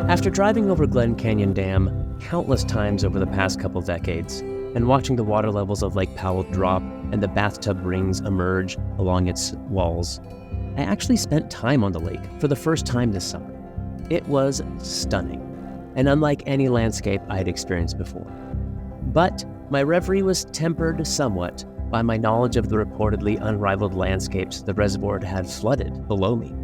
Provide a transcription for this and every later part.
After driving over Glen Canyon Dam countless times over the past couple decades, and watching the water levels of Lake Powell drop and the bathtub rings emerge along its walls, I actually spent time on the lake for the first time this summer. It was stunning, and unlike any landscape I had experienced before. But my reverie was tempered somewhat by my knowledge of the reportedly unrivaled landscapes the reservoir had flooded below me,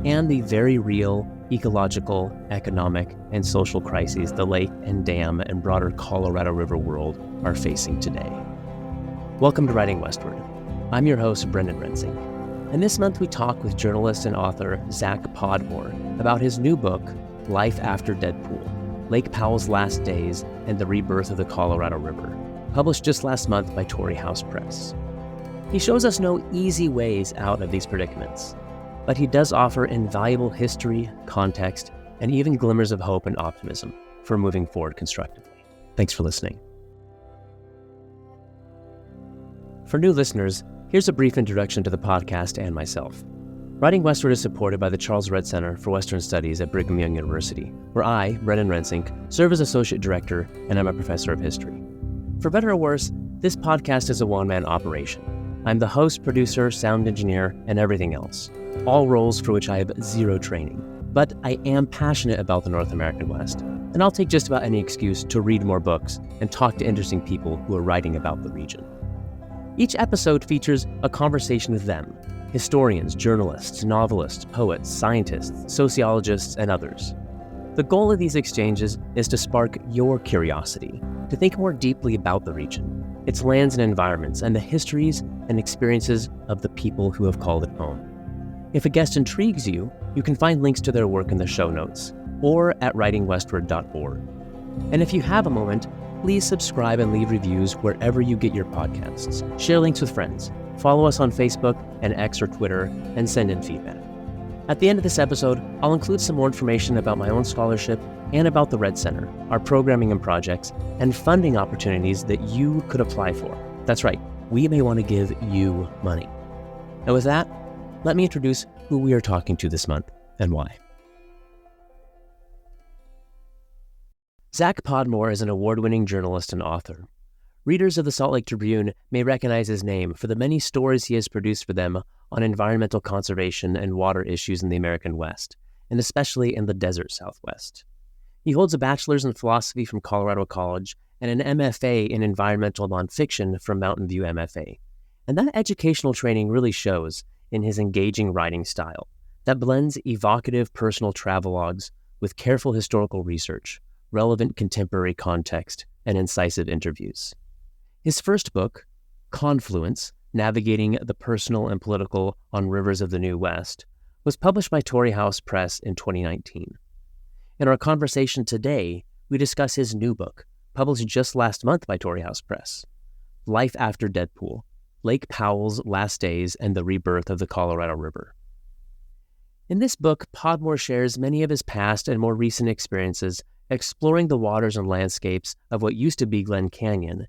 and the very real ecological, economic, and social crises the lake and dam and broader Colorado River world are facing today. Welcome to Writing Westward. I'm your host, Professor Rensink, and this month we talk with journalist and author Zach Podmore about his new book, Life After Deadpool, Lake Powell's Last Days and the Rebirth of the Colorado River, published just last month by Torrey House Press. He shows us no easy ways out of these predicaments, but he does offer invaluable history, context, and even glimmers of hope and optimism for moving forward constructively. Thanks for listening. For new listeners, here's a brief introduction to the podcast and myself. Writing Westward is supported by the Charles Redd Center for Western Studies at Brigham Young University, where I, Professor Rensink, serve as Associate Director and I'm a Professor of History. For better or worse, this podcast is a one-man operation. I'm the host, producer, sound engineer, and everything else, all roles for which I have zero training. But I am passionate about the North American West, and I'll take just about any excuse to read more books and talk to interesting people who are writing about the region. Each episode features a conversation with them, historians, journalists, novelists, poets, scientists, sociologists, and others. The goal of these exchanges is to spark your curiosity, to think more deeply about the region, its lands and environments, and the histories and experiences of the people who have called it home. If a guest intrigues you, you can find links to their work in the show notes or at writingwestward.org. And if you have a moment, please subscribe and leave reviews wherever you get your podcasts. Share links with friends. Follow us on Facebook and X or Twitter, and send in feedback. At the end of this episode, I'll include some more information about my own scholarship and about the Redd Center, our programming and projects, and funding opportunities that you could apply for. That's right, we may want to give you money. And with that, let me introduce who we are talking to this month and why. Zach Podmore is an award-winning journalist and author. Readers of the Salt Lake Tribune may recognize his name for the many stories he has produced for them on environmental conservation and water issues in the American West, and especially in the desert Southwest. He holds a bachelor's in philosophy from Colorado College and an MFA in environmental nonfiction from Mountain View MFA. And that educational training really shows in his engaging writing style that blends evocative personal travelogues with careful historical research, relevant contemporary context, and incisive interviews. His first book, Confluence, Navigating the Personal and Political on Rivers of the New West, was published by Torrey House Press in 2019. In our conversation today, we discuss his new book, published just last month by Torrey House Press, Life After Deadpool, Lake Powell's Last Days and the Rebirth of the Colorado River. In this book, Podmore shares many of his past and more recent experiences exploring the waters and landscapes of what used to be Glen Canyon,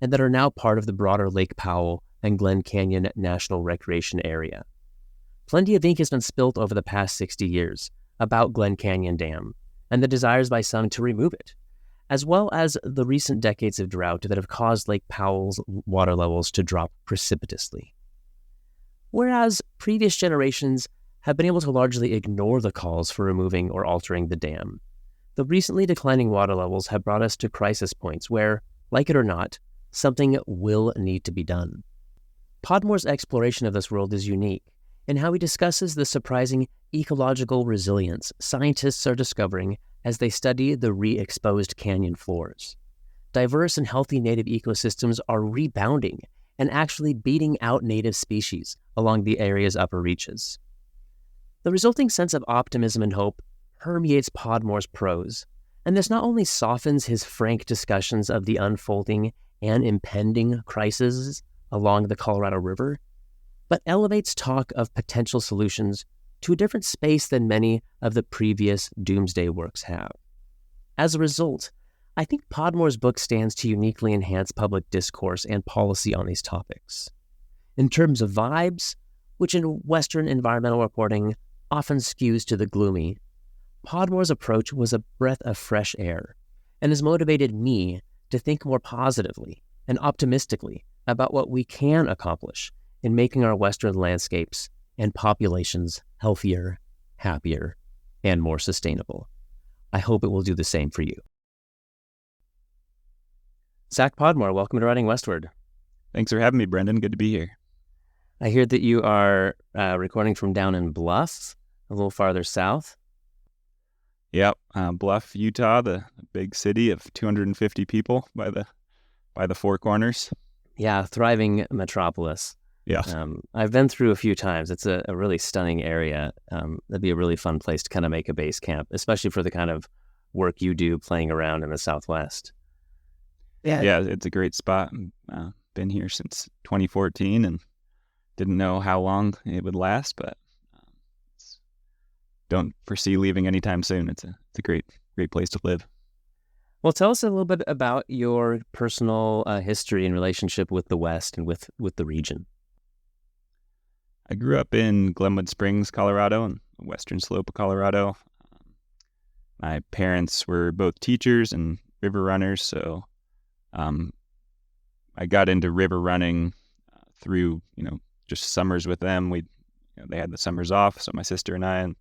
and that are now part of the broader Lake Powell and Glen Canyon National Recreation Area. Plenty of ink has been spilt over the past 60 years about Glen Canyon Dam and the desires by some to remove it, as well as the recent decades of drought that have caused Lake Powell's water levels to drop precipitously. Whereas previous generations have been able to largely ignore the calls for removing or altering the dam, the recently declining water levels have brought us to crisis points where, like it or not, something will need to be done. Podmore's exploration of this world is unique in how he discusses the surprising ecological resilience scientists are discovering as they study the re-exposed canyon floors. Diverse and healthy native ecosystems are rebounding and actually beating out native species along the area's upper reaches. The resulting sense of optimism and hope permeates Podmore's prose, and this not only softens his frank discussions of the unfolding and impending crises along the Colorado River, but elevates talk of potential solutions to a different space than many of the previous doomsday works have. As a result, I think Podmore's book stands to uniquely enhance public discourse and policy on these topics. In terms of vibes, which in Western environmental reporting often skews to the gloomy, Podmore's approach was a breath of fresh air and has motivated me to think more positively and optimistically about what we can accomplish in making our Western landscapes and populations healthier, happier, and more sustainable. I hope it will do the same for you. Zach Podmore, welcome to Writing Westward. Thanks for having me, Brendan. Good to be here. I hear that you are recording from down in Bluff, a little farther south. Yep, Bluff, Utah, the big city of 250 people by the Four Corners. Yeah, thriving metropolis. Yeah. I've been through a few times. It's a really stunning area. That'd be a really fun place to kind of make a base camp, especially for the kind of work you do playing around in the Southwest. Yeah, it's a great spot. Been here since 2014 and didn't know how long it would last, but don't foresee leaving anytime soon. It's a great place to live. Well, tell us a little bit about your personal history and relationship with the West and with the region. I grew up in Glenwood Springs, Colorado, and the western slope of Colorado. My parents were both teachers and river runners, so I got into river running through, just summers with them. They had the summers off, so my sister and I and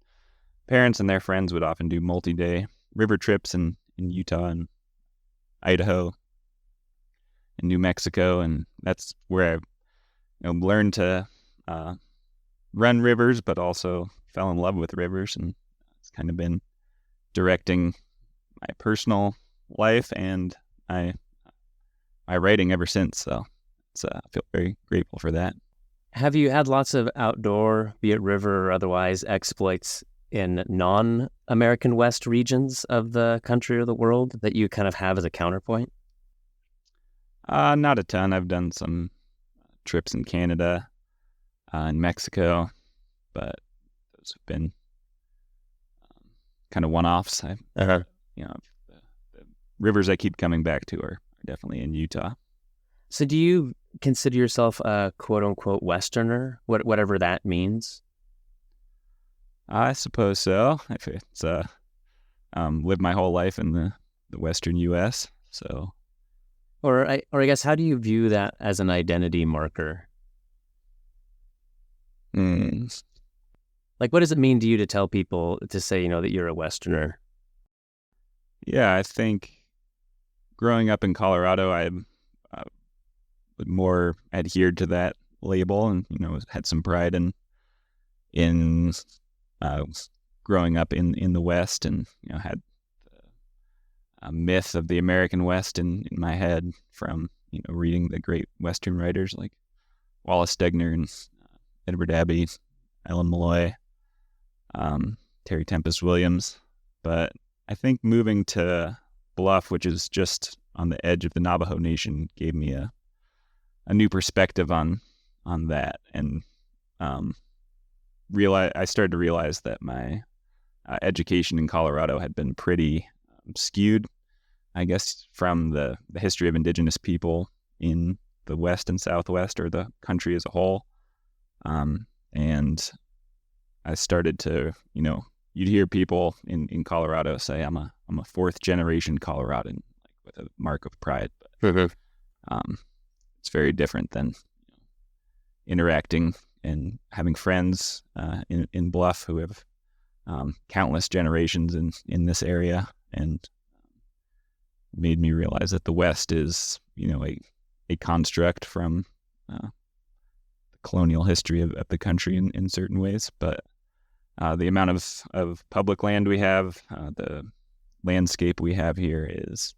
parents and their friends would often do multi-day river trips in Utah and Idaho and New Mexico, and that's where I learned to run rivers, but also fell in love with rivers, and it's kind of been directing my personal life and my writing ever since. So I feel very grateful for that. Have you had lots of outdoor, be it river or otherwise, exploits in non-American West regions of the country or the world that you kind of have as a counterpoint? Not a ton. I've done some trips in Canada, in Mexico, but those have been kind of one-offs. The rivers I keep coming back to are definitely in Utah. So do you consider yourself a quote-unquote Westerner, whatever that means? I suppose so. It's lived my whole life in the Western U.S., so. Or I guess, how do you view that as an identity marker? Like, what does it mean to you to tell people to say, that you're a Westerner? Yeah, I think growing up in Colorado, I would more adhered to that label, and had some pride in growing up in the West, and had a myth of the American West in my head from reading the great Western writers like Wallace Stegner and Edward Abbey, Ellen Malloy, Terry Tempest Williams. But I think moving to Bluff, which is just on the edge of the Navajo Nation, gave me a new perspective on that, and I started to realize that my education in Colorado had been pretty skewed, I guess, from the history of indigenous people in the West and Southwest, or the country as a whole. And I started to, you'd hear people in Colorado say, I'm a fourth generation Coloradan, like with a mark of pride. But it's very different than interacting and having friends in Bluff who have countless generations in this area, and made me realize that the West is, a construct from the colonial history of the country in certain ways. But the amount of public land we have, the landscape we have here is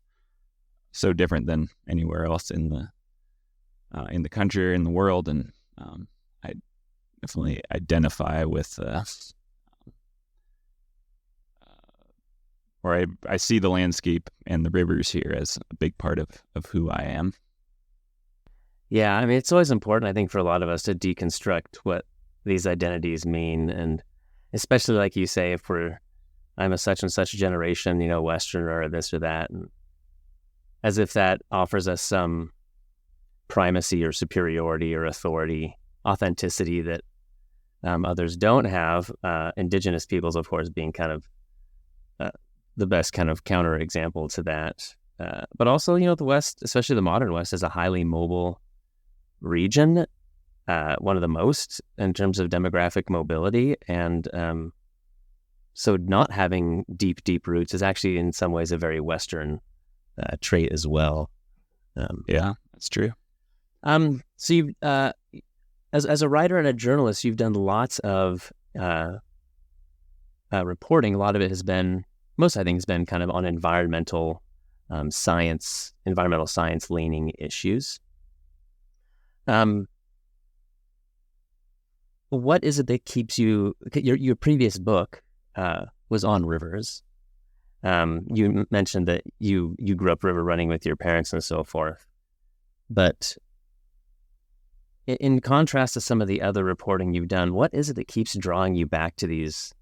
so different than anywhere else in the country or in the world, and I definitely identify with, or I see the landscape and the rivers here as a big part of who I am. Yeah, I mean, it's always important, I think, for a lot of us to deconstruct what these identities mean, and especially, like you say, if I'm a such and such generation, Westerner or this or that, and as if that offers us some primacy or superiority or authority, authenticity that others don't have. Indigenous peoples, of course, being kind of the best kind of counterexample to that. But also, the West, especially the modern West, is a highly mobile region, one of the most in terms of demographic mobility. And so not having deep roots is actually in some ways a very Western trait as well. Yeah, that's true. So you've, as a writer and a journalist, you've done lots of reporting. A lot of it has been, most I think has been kind of on environmental science leaning issues. What is it that keeps you, your previous book was on rivers. You mentioned that you grew up river running with your parents and so forth. But in contrast to some of the other reporting you've done, what is it that keeps drawing you back to these,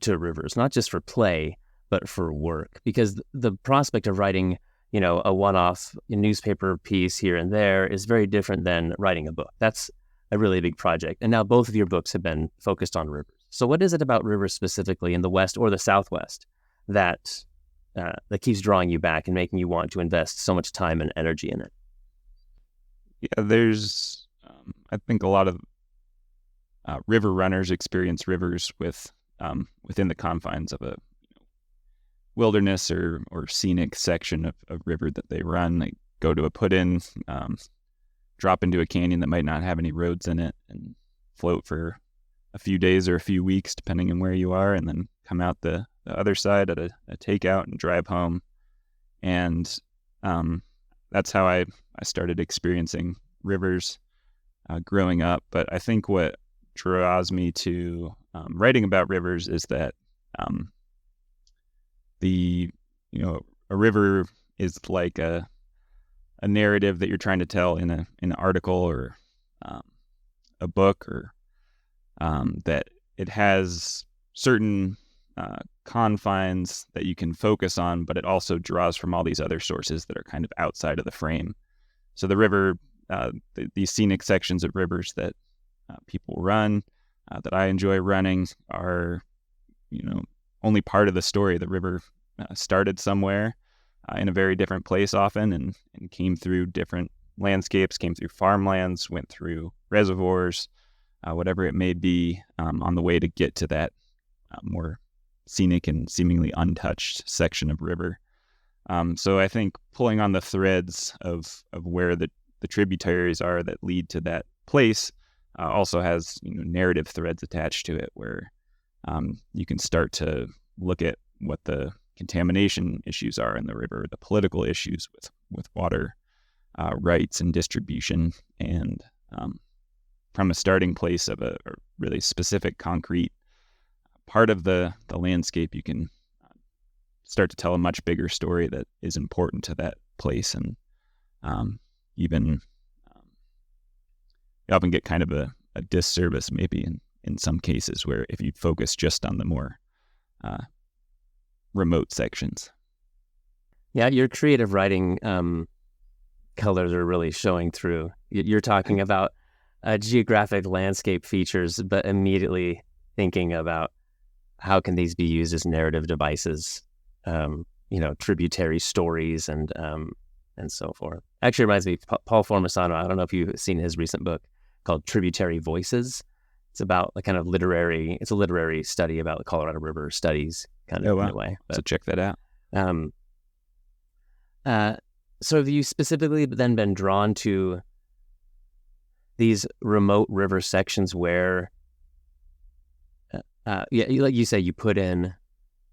to rivers, not just for play, but for work? Because the prospect of writing, a one-off newspaper piece here and there is very different than writing a book. That's a really big project. And now both of your books have been focused on rivers. So what is it about rivers specifically in the West or the Southwest that keeps drawing you back and making you want to invest so much time and energy in it? Yeah, there's, I think a lot of river runners experience rivers within the confines of a wilderness or scenic section of river that they run. They go to a put-in, drop into a canyon that might not have any roads in it, and float for a few days or a few weeks, depending on where you are, and then come out the other side at a takeout and drive home. And that's how I started experiencing rivers growing up. But I think what draws me to writing about rivers is that a river is like a narrative that you're trying to tell in an article or a book, or that it has certain confines that you can focus on, but it also draws from all these other sources that are kind of outside of the frame. So the river, these scenic sections of rivers that people run, that I enjoy running, are, only part of the story. The river started somewhere in a very different place often, and came through different landscapes, came through farmlands, went through reservoirs, whatever it may be, on the way to get to that more scenic and seemingly untouched section of river. So I think pulling on the threads of where the tributaries are that lead to that place also has narrative threads attached to it, where you can start to look at what the contamination issues are in the river, the political issues with water rights and distribution, and from a starting place of a really specific concrete part of the landscape, you can start to tell a much bigger story that is important to that place. And even you often get kind of a disservice maybe in some cases, where if you focus just on the more remote sections. Yeah, your creative writing colors are really showing through. You're talking about geographic landscape features, but immediately thinking about how can these be used as narrative devices, tributary stories and so forth. Actually reminds me, Paul Formasano, I don't know if you've seen his recent book called Tributary Voices. It's about a kind of literary study about the Colorado River studies, kind of in a way. So check that out. So have you specifically then been drawn to these remote river sections where, like you say, you put in,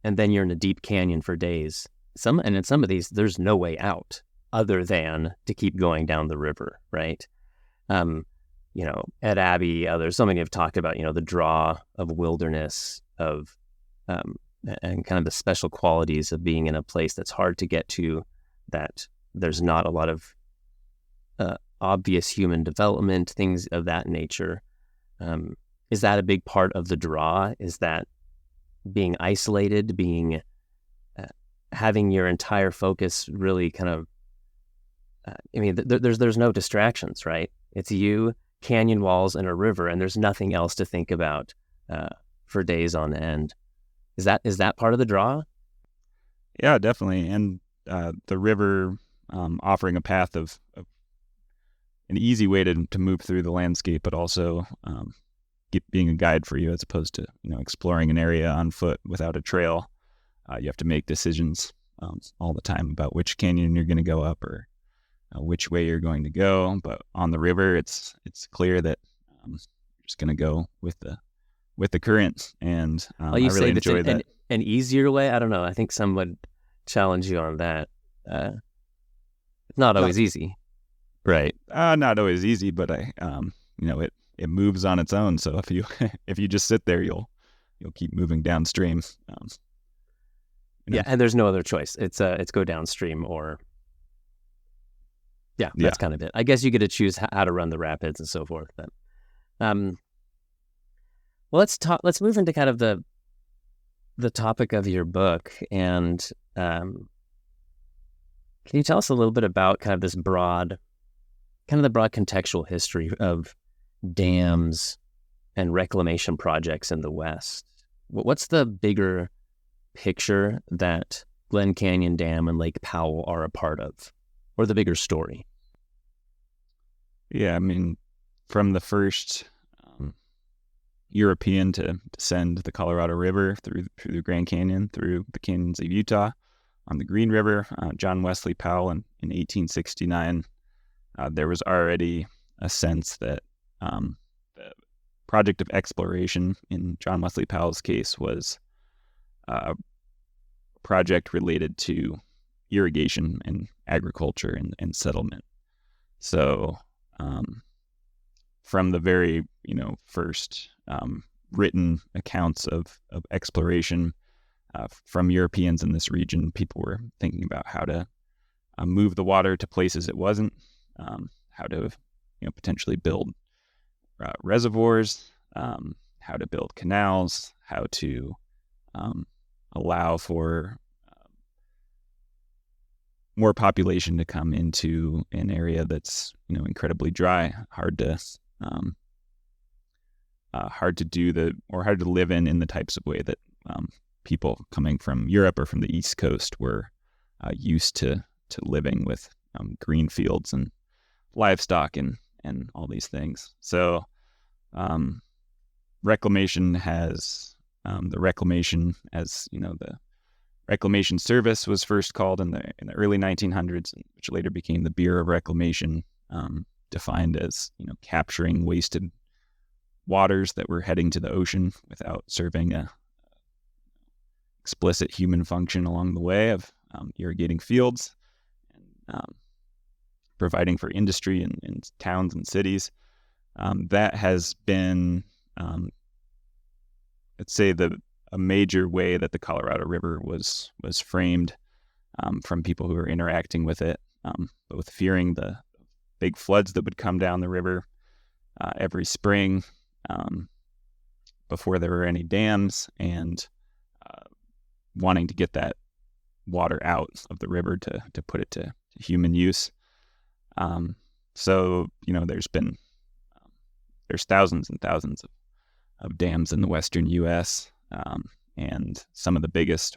and then you're in a deep canyon for days. And in some of these, there's no way out other than to keep going down the river, right? Ed Abbey, others, so many have talked about, the draw of wilderness, of and kind of the special qualities of being in a place that's hard to get to, that there's not a lot of obvious human development, things of that nature. Is that a big part of the draw? Is that being isolated, having your entire focus really kind of, there's no distractions, right? It's you, canyon walls, and a river, and there's nothing else to think about for days on end. Is that part of the draw? Yeah, definitely. And the river offering a path of an easy way to move through the landscape, but also being a guide for you as opposed to exploring an area on foot without a trail. You have to make decisions all the time about which canyon you're going to go up or which way you're going to go. But on the river, it's clear that you're just going to go with the current, and Oh, you I say really that's enjoy that. an easier way? I don't know. I think some would challenge you on that. It's not always easy. Right. Not always easy, but it moves on its own. So if you if you just sit there, you'll keep moving downstream. Yeah, and there's no other choice. It's go downstream or that's kind of it. I guess you get to choose how to run the rapids and so forth. But well, let's move into kind of the topic of your book, and can you tell us a little bit about kind of the broad contextual history of dams and reclamation projects in the West? What's the bigger picture that Glen Canyon Dam and Lake Powell are a part of, or the bigger story? Yeah, I mean, from the first European to descend the Colorado River through the Grand Canyon, through the canyons of Utah, on the Green River, John Wesley Powell in 1869, there was already a sense that the project of exploration in John Wesley Powell's case was a project related to irrigation and agriculture and settlement. So from the very first written accounts of exploration from Europeans in this region, people were thinking about how to move the water to places it wasn't, how to potentially build reservoirs, how to build canals, how to allow for more population to come into an area that's incredibly dry, hard to live in the types of way that people coming from Europe or from the East Coast were used to living, with green fields and livestock and all these things. So reclamation has the reclamation, as the Reclamation Service was first called in the early 1900s, which later became the Bureau of Reclamation, defined as capturing wasted waters that were heading to the ocean without serving a explicit human function along the way of irrigating fields and providing for industry in towns and cities. That has been, let's say, a major way that the Colorado River was framed from people who were interacting with it, both fearing the big floods that would come down the river every spring before there were any dams, and wanting to get that water out of the river to put it to human use. So there's thousands and thousands of dams in the western U.S., and some of the biggest,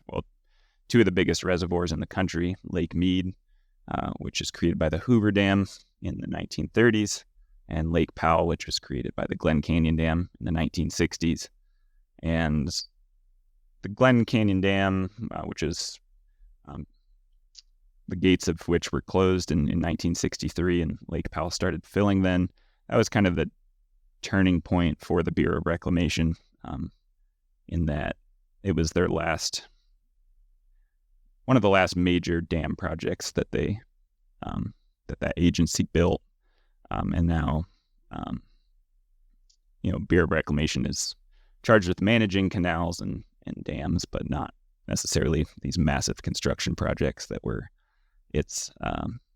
two of the biggest reservoirs in the country, Lake Mead, which is created by the Hoover Dam in the 1930s, and Lake Powell, which was created by the Glen Canyon Dam in the 1960s. And the Glen Canyon Dam, which is the gates of which were closed in 1963, and Lake Powell started filling then, that was kind of the turning point for the Bureau of Reclamation, in that it was their one of the last major dam projects that that agency built, and now Bureau of Reclamation is charged with managing canals and dams, but not necessarily these massive construction projects that were its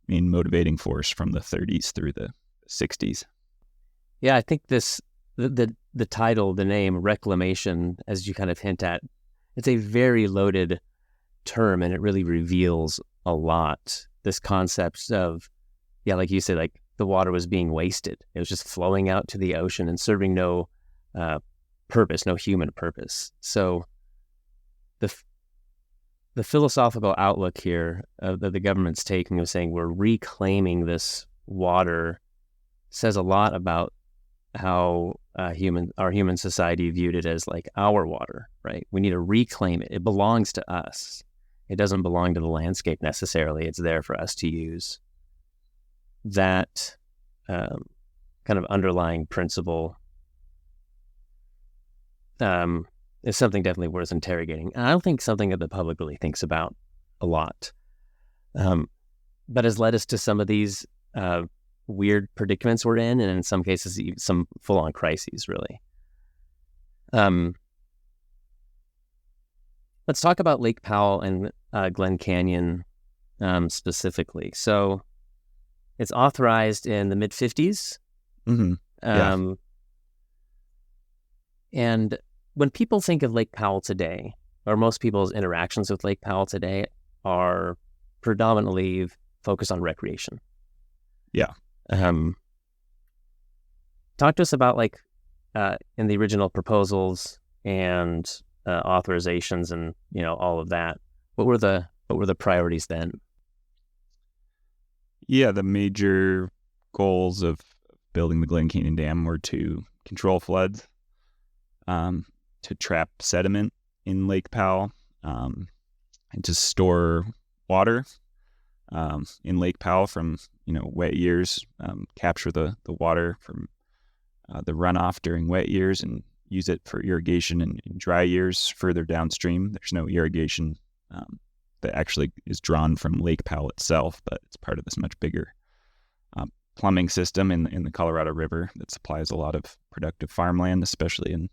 main motivating force from the 30s through the 60s. Yeah, I think the title, the name reclamation, as you kind of hint at, it's a very loaded term, and it really reveals a lot. This concept of, like you said, like the water was being wasted. It was just flowing out to the ocean and serving no purpose, no human purpose. So the the philosophical outlook here that the government's taking of saying we're reclaiming this water says a lot about how our human society viewed it as like our water, right? We need to reclaim it. It belongs to us. It doesn't belong to the landscape necessarily. It's there for us to use. That kind of underlying principle is something definitely worth interrogating. And I don't think something that the public really thinks about a lot, but has led us to some of these weird predicaments we're in, and in some cases, even some full-on crises, really. Let's talk about Lake Powell and Glen Canyon specifically. So it's authorized in the mid-50s. Mm-hmm. Yeah. And when people think of Lake Powell today, or most people's interactions with Lake Powell today are predominantly focused on recreation. Yeah. Talk to us about in the original proposals and authorizations and all of that. What were the priorities then? Yeah, the major goals of building the Glen Canyon Dam were to control floods, to trap sediment in Lake Powell, and to store water in Lake Powell from wet years, capture the water from the runoff during wet years and use it for irrigation in dry years further downstream. There's no irrigation that actually is drawn from Lake Powell itself, but it's part of this much bigger plumbing system in the Colorado River that supplies a lot of productive farmland, especially in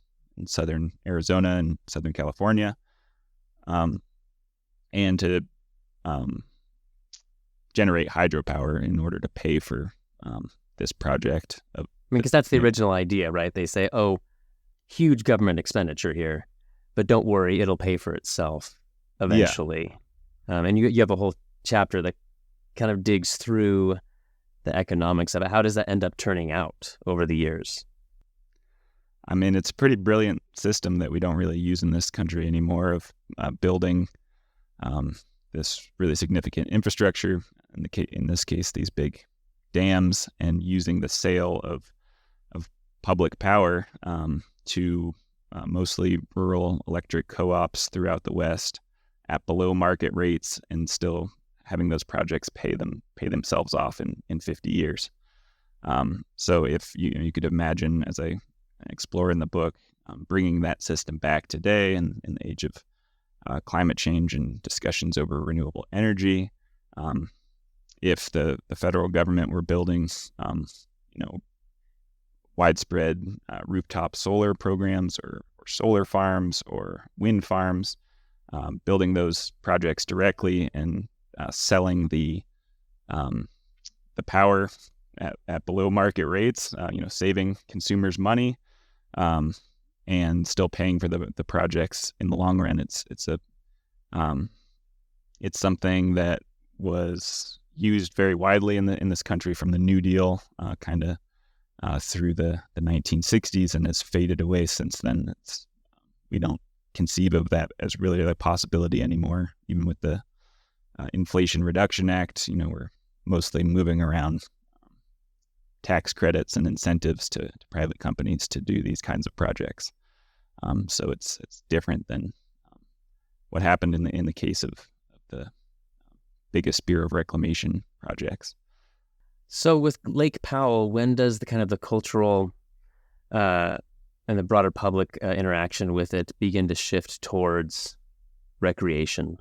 southern Arizona and southern California, and to generate hydropower in order to pay for this project. Because that's the original idea, right? They say, oh, huge government expenditure here, but don't worry, it'll pay for itself eventually. Yeah. And you have a whole chapter that kind of digs through the economics of it. How does that end up turning out over the years? I mean, it's a pretty brilliant system that we don't really use in this country anymore of building this really significant infrastructure, in this case, these big dams, and using the sale of public power to mostly rural electric co-ops throughout the West at below market rates, and still having those projects pay themselves off in 50 years. So if you could imagine, as I explore in the book, bringing that system back today in the age of climate change and discussions over renewable energy, if the federal government were building widespread rooftop solar programs or solar farms or wind farms, building those projects directly and selling the power at below market rates, saving consumers money, and still paying for the projects in the long run. It's something that was used very widely in this country from the New Deal through the 1960s, and has faded away since then. We don't conceive of that as really a possibility anymore. Even with the Inflation Reduction Act, we're mostly moving around tax credits and incentives to private companies to do these kinds of projects. So it's different than what happened in the case of the biggest Bureau of Reclamation projects. So with Lake Powell, when does the cultural and the broader public interaction with it begin to shift towards recreation?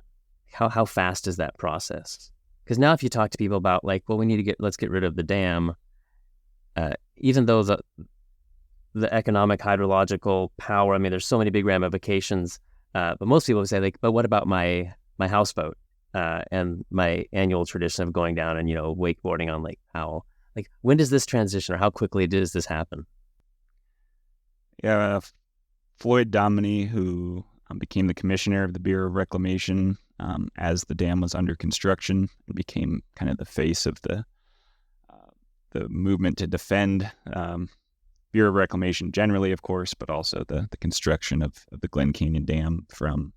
How fast is that process? Because now if you talk to people about let's get rid of the dam, even though the economic hydrological power, there's so many big ramifications, but most people would say but what about my houseboat and my annual tradition of going down and wakeboarding on Lake Powell? When does this transition, or how quickly does this happen? Yeah, Floyd Dominy, who became the commissioner of the Bureau of Reclamation as the dam was under construction, and became kind of the face of the movement to defend Bureau of Reclamation generally, of course, but also the construction of the Glen Canyon Dam from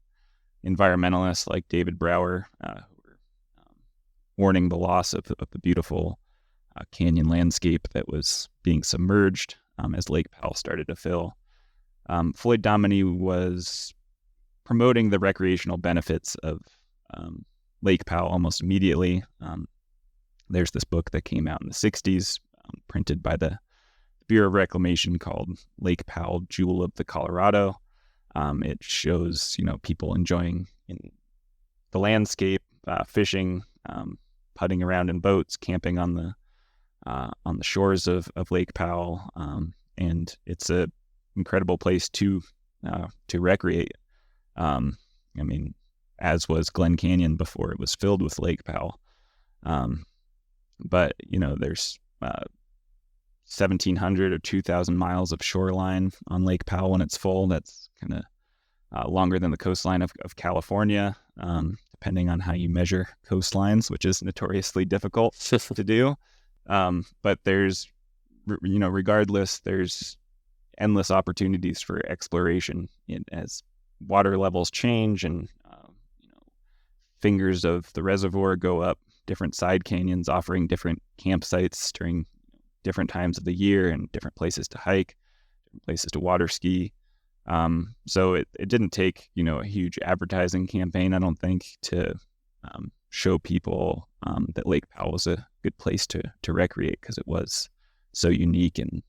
environmentalists like David Brower, who were warning the loss of the beautiful canyon landscape that was being submerged as Lake Powell started to fill. Floyd Dominy was promoting the recreational benefits of Lake Powell almost immediately. There's this book that came out in the 60s, printed by the Bureau of Reclamation, called Lake Powell, Jewel of the Colorado. It shows, people enjoying in the landscape, fishing, putting around in boats, camping on the shores of Lake Powell, and it's a incredible place to recreate. As was Glen Canyon before it was filled with Lake Powell. But there's 1,700 or 2,000 miles of shoreline on Lake Powell when it's full. That's kind of longer than the coastline of California, depending on how you measure coastlines, which is notoriously difficult to do. But there's, regardless, there's endless opportunities for exploration as water levels change and fingers of the reservoir go up, different side canyons offering different campsites during different times of the year and different places to hike, different places to water ski. So it didn't take, a huge advertising campaign, I don't think, to show people that Lake Powell was a good place to recreate, because it was so unique and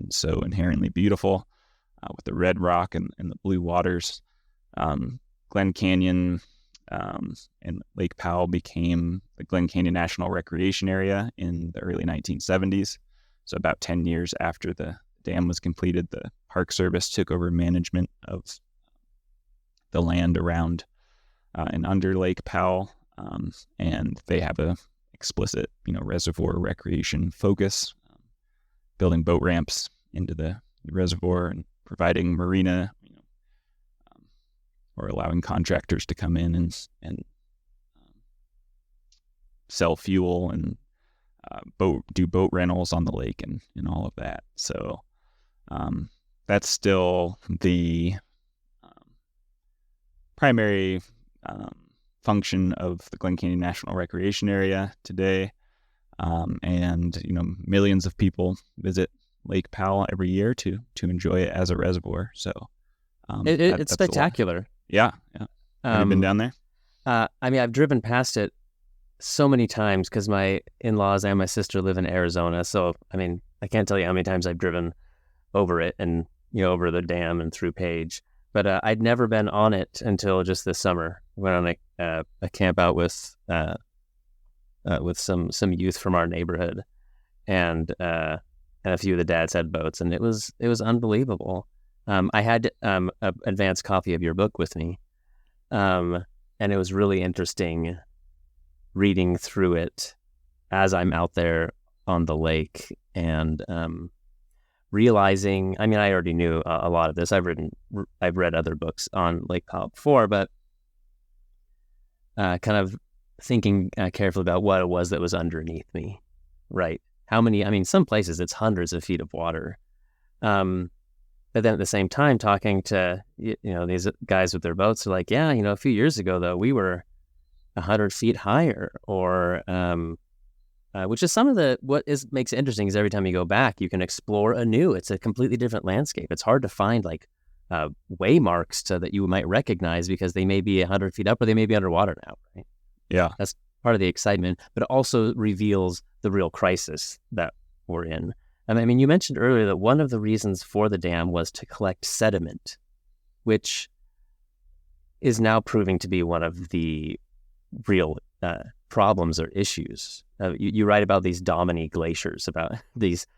so inherently beautiful, with the red rock and the blue waters. Glen Canyon and Lake Powell became the Glen Canyon National Recreation Area in the early 1970s. So about 10 years after the dam was completed, the Park Service took over management of the land around and under Lake Powell, and they have a explicit, reservoir recreation focus, building boat ramps into the reservoir and providing marina, or allowing contractors to come in and sell fuel and do boat rentals on the lake and all of that. So that's still the primary function of the Glen Canyon National Recreation Area today. And millions of people visit Lake Powell every year to enjoy it as a reservoir. So it's spectacular. Yeah. Have you been down there? I've driven past it so many times because my in-laws and my sister live in Arizona. So, I can't tell you how many times I've driven over it and, over the dam and through Page. But I'd never been on it until just this summer. Went on a camp out with some youth from our neighborhood, and a few of the dads had boats, and it was unbelievable. I had an advanced copy of your book with me, and it was really interesting reading through it as I'm out there on the lake and realizing, I already knew a lot of this. I've read other books on Lake Powell before, but kind of thinking carefully about what it was that was underneath me, right? How many, some places it's hundreds of feet of water. But then at the same time, talking to, these guys with their boats are like, yeah, a few years ago, though, we were 100 feet higher, or which is makes it interesting is every time you go back, you can explore anew. It's a completely different landscape. It's hard to find way marks that you might recognize because they may be 100 feet up or they may be underwater now, right? Yeah. That's part of the excitement, but it also reveals the real crisis that we're in. You mentioned earlier that one of the reasons for the dam was to collect sediment, which is now proving to be one of the real problems or issues. You write about these Dominy glaciers, about these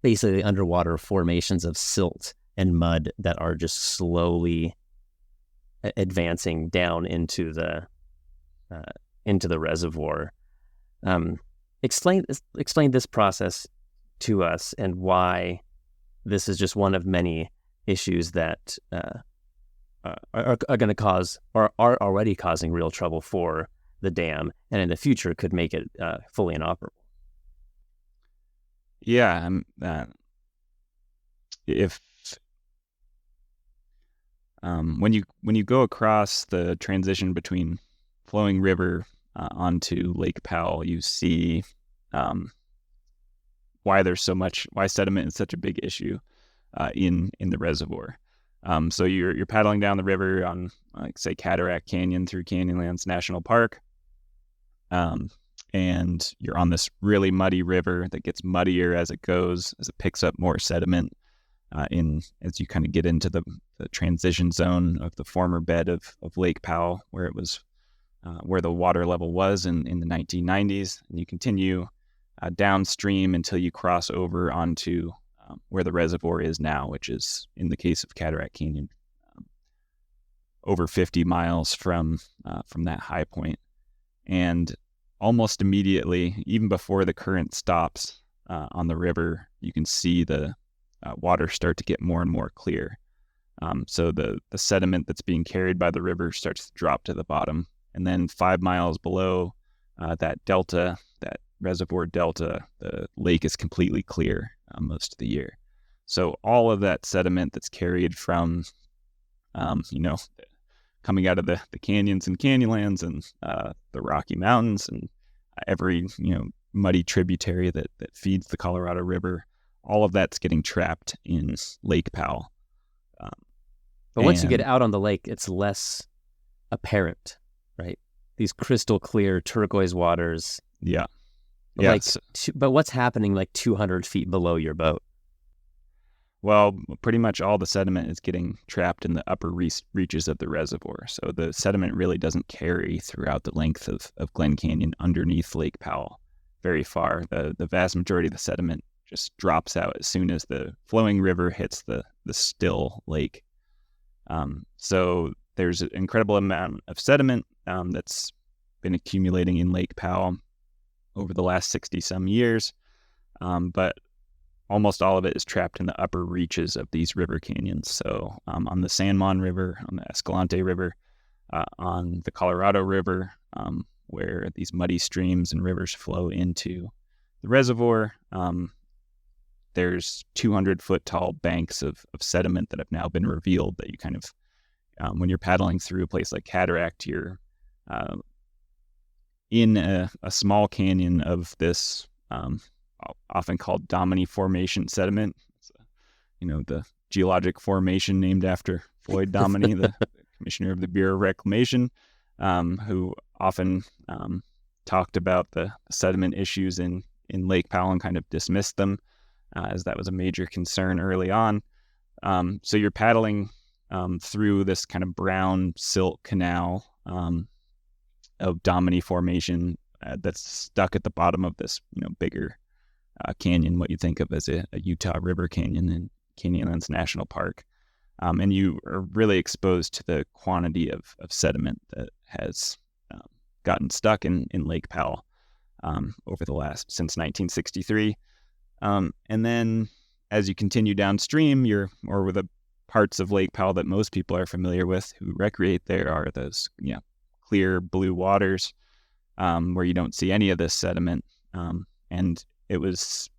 basically underwater formations of silt and mud that are just slowly advancing down into the reservoir. Explain this process to us and why this is just one of many issues that are going to cause or are already causing real trouble for the dam, and in the future could make it fully inoperable. Yeah, if When you go across the transition between flowing river onto Lake Powell, you see why sediment is such a big issue in the reservoir. So you're paddling down the river on, like, say, Cataract Canyon through Canyonlands National Park, and you're on this really muddy river that gets muddier as it goes, as it picks up more sediment as you kind of get into the transition zone of the former bed of Lake Powell, where it was where the water level was in the 1990s, and you continue downstream until you cross over onto where the reservoir is now, which is, in the case of Cataract Canyon, over 50 miles from that high point. And almost immediately, even before the current stops on the river, you can see the water start to get more and more clear. So the sediment that's being carried by the river starts to drop to the bottom. And then 5 miles below that delta, that reservoir delta, the lake is completely clear most of the year. So all of that sediment that's carried from, coming out of the canyons and canyonlands and the Rocky Mountains and every, muddy tributary that feeds the Colorado River, all of that's getting trapped in Lake Powell. But once you get out on the lake, it's less apparent, right? These crystal clear turquoise waters. Yeah. But but what's happening like 200 feet below your boat? Well, pretty much all the sediment is getting trapped in the upper reaches of the reservoir. So the sediment really doesn't carry throughout the length of Glen Canyon underneath Lake Powell very far. The vast majority of the sediment just drops out as soon as the flowing river hits the still lake. So there's an incredible amount of sediment that's been accumulating in Lake Powell over the last 60-some years, but almost all of it is trapped in the upper reaches of these river canyons. So on the San Juan River, on the Escalante River, on the Colorado River, where these muddy streams and rivers flow into the reservoir, there's 200-foot tall banks of sediment that have now been revealed that you kind of, when you're paddling through a place like Cataract, you're in a small canyon of this often called Domini Formation sediment. It's, the geologic formation named after Floyd Domini, the commissioner of the Bureau of Reclamation, who often talked about the sediment issues in Lake Powell and kind of dismissed them, as that was a major concern early on. So you're paddling through this kind of brown silt canal of Domini Formation that's stuck at the bottom of this, bigger canyon, what you think of as a Utah River Canyon in Canyonlands National Park. And you are really exposed to the quantity of sediment that has gotten stuck in Lake Powell since 1963. And then as you continue downstream, with the parts of Lake Powell that most people are familiar with who recreate there are those clear blue waters where you don't see any of this sediment. And it was,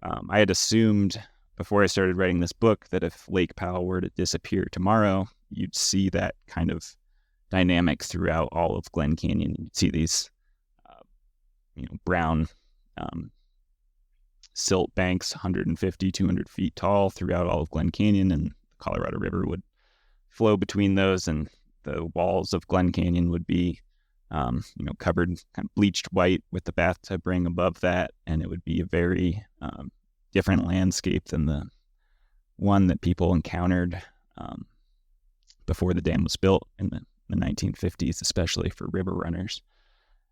I had assumed before I started writing this book that if Lake Powell were to disappear tomorrow, you'd see that kind of dynamic throughout all of Glen Canyon. You'd see these, brown silt banks, 150, 200 feet tall throughout all of Glen Canyon, and the Colorado River would flow between those, and the walls of Glen Canyon would be covered kind of bleached white with the bathtub ring above that, and it would be a very different landscape than the one that people encountered before the dam was built in the 1950s, especially for river runners.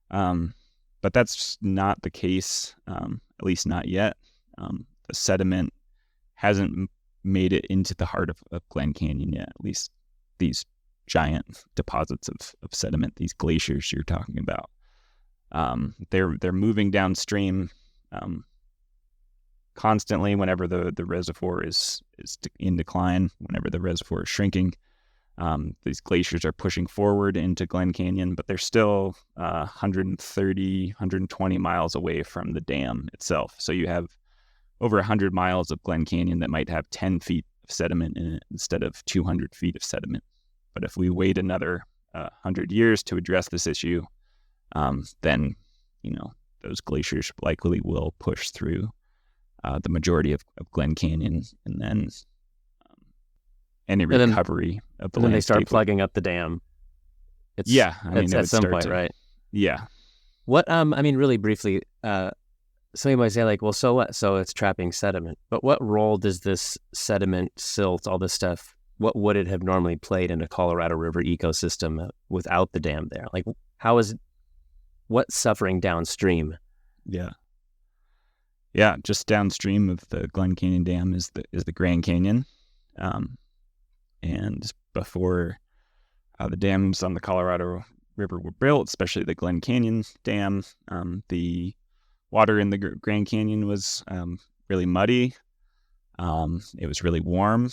But that's not the case, at least not yet. The sediment hasn't made it into the heart of Glen Canyon yet, at least these giant deposits of sediment, these glaciers you're talking about. They're moving downstream constantly whenever the reservoir is in decline, whenever the reservoir is shrinking. These glaciers are pushing forward into Glen Canyon, but they're still 130, 120 miles away from the dam itself. So you have over 100 miles of Glen Canyon that might have 10 feet sediment in it instead of 200 feet of sediment. But if we wait another 100 years to address this issue, then, those glaciers likely will push through the majority of Glen Canyon, and then any recovery of the landscape. And then they start plugging up the dam. At some point, right? Yeah. What, really briefly, somebody might say, like, well, so what? So it's trapping sediment. But what role does this sediment, silt, all this stuff, what would it have normally played in a Colorado River ecosystem without the dam there? Like, what's suffering downstream? Yeah. Yeah, just downstream of the Glen Canyon Dam is the Grand Canyon. And before the dams on the Colorado River were built, especially the Glen Canyon Dam, the water in the Grand Canyon was really muddy. It was really warm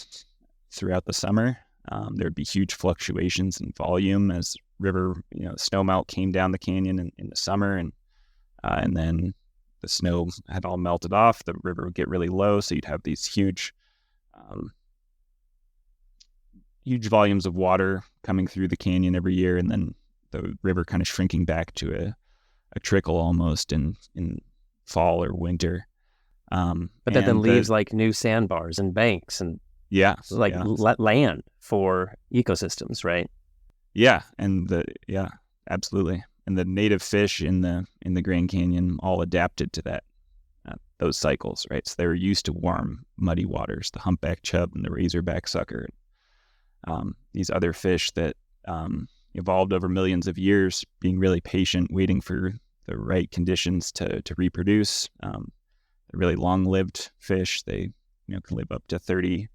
throughout the summer. There would be huge fluctuations in volume as river, snowmelt came down the canyon in the summer, and then the snow had all melted off. The river would get really low, so you'd have these huge volumes of water coming through the canyon every year, and then the river kind of shrinking back to a trickle almost in fall or winter. But that then leaves like new sandbars and banks and land for ecosystems, right? Yeah, absolutely. And the native fish in the Grand Canyon all adapted to that those cycles, right? So they were used to warm, muddy waters, the humpback chub and the razorback sucker. These other fish that evolved over millions of years, being really patient, waiting for the right conditions to reproduce. They're really long-lived fish. They can live up to 30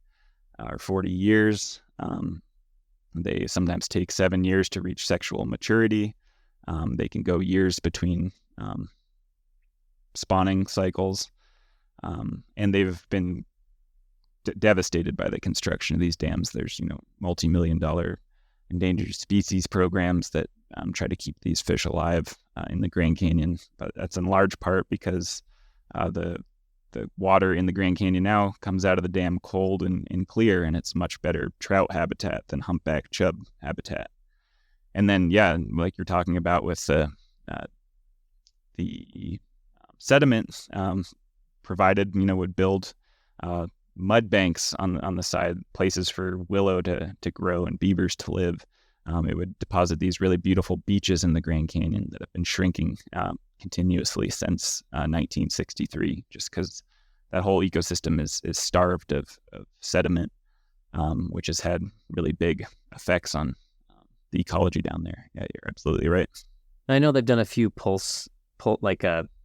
or 40 years. They sometimes take 7 years to reach sexual maturity. They can go years between spawning cycles. And they've been devastated by the construction of these dams. There's, multi-million-dollar endangered species programs that try to keep these fish alive in the Grand Canyon. But that's in large part because the water in the Grand Canyon now comes out of the dam cold and clear, and it's much better trout habitat than humpback chub habitat. And then, like you're talking about with the sediment provided, would build mud banks on the side, places for willow to grow and beavers to live. It would deposit these really beautiful beaches in the Grand Canyon that have been shrinking continuously since 1963, just because that whole ecosystem is starved of sediment, which has had really big effects on the ecology down there. Yeah, you're absolutely right. I know they've done a few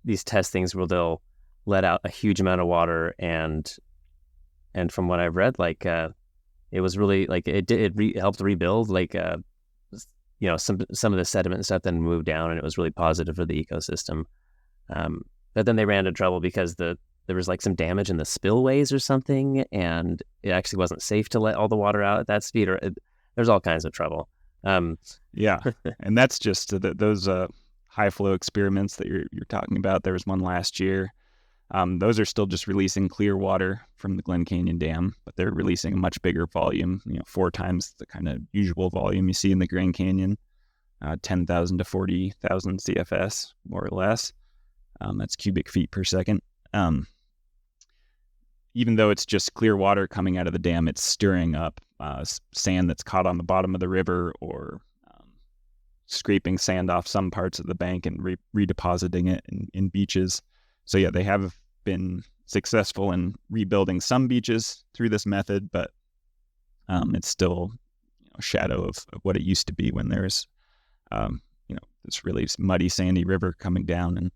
these test things where they'll let out a huge amount of water, and from what I've read, it was really helped rebuild some of the sediment and stuff, then moved down, and it was really positive for the ecosystem. But then they ran into trouble because there was some damage in the spillways or something, and it actually wasn't safe to let all the water out at that speed. There's all kinds of trouble. And that's just those high flow experiments that you're talking about. There was one last year. Those are still just releasing clear water from the Glen Canyon Dam, but they're releasing a much bigger volume, 4 times the kind of usual volume you see in the Grand Canyon, 10,000 to 40,000 CFS, more or less. That's cubic feet per second. Even though it's just clear water coming out of the dam, it's stirring up sand that's caught on the bottom of the river, or scraping sand off some parts of the bank and redepositing it in beaches. So they have been successful in rebuilding some beaches through this method, but it's still a shadow of what it used to be when there's this really muddy, sandy river coming down and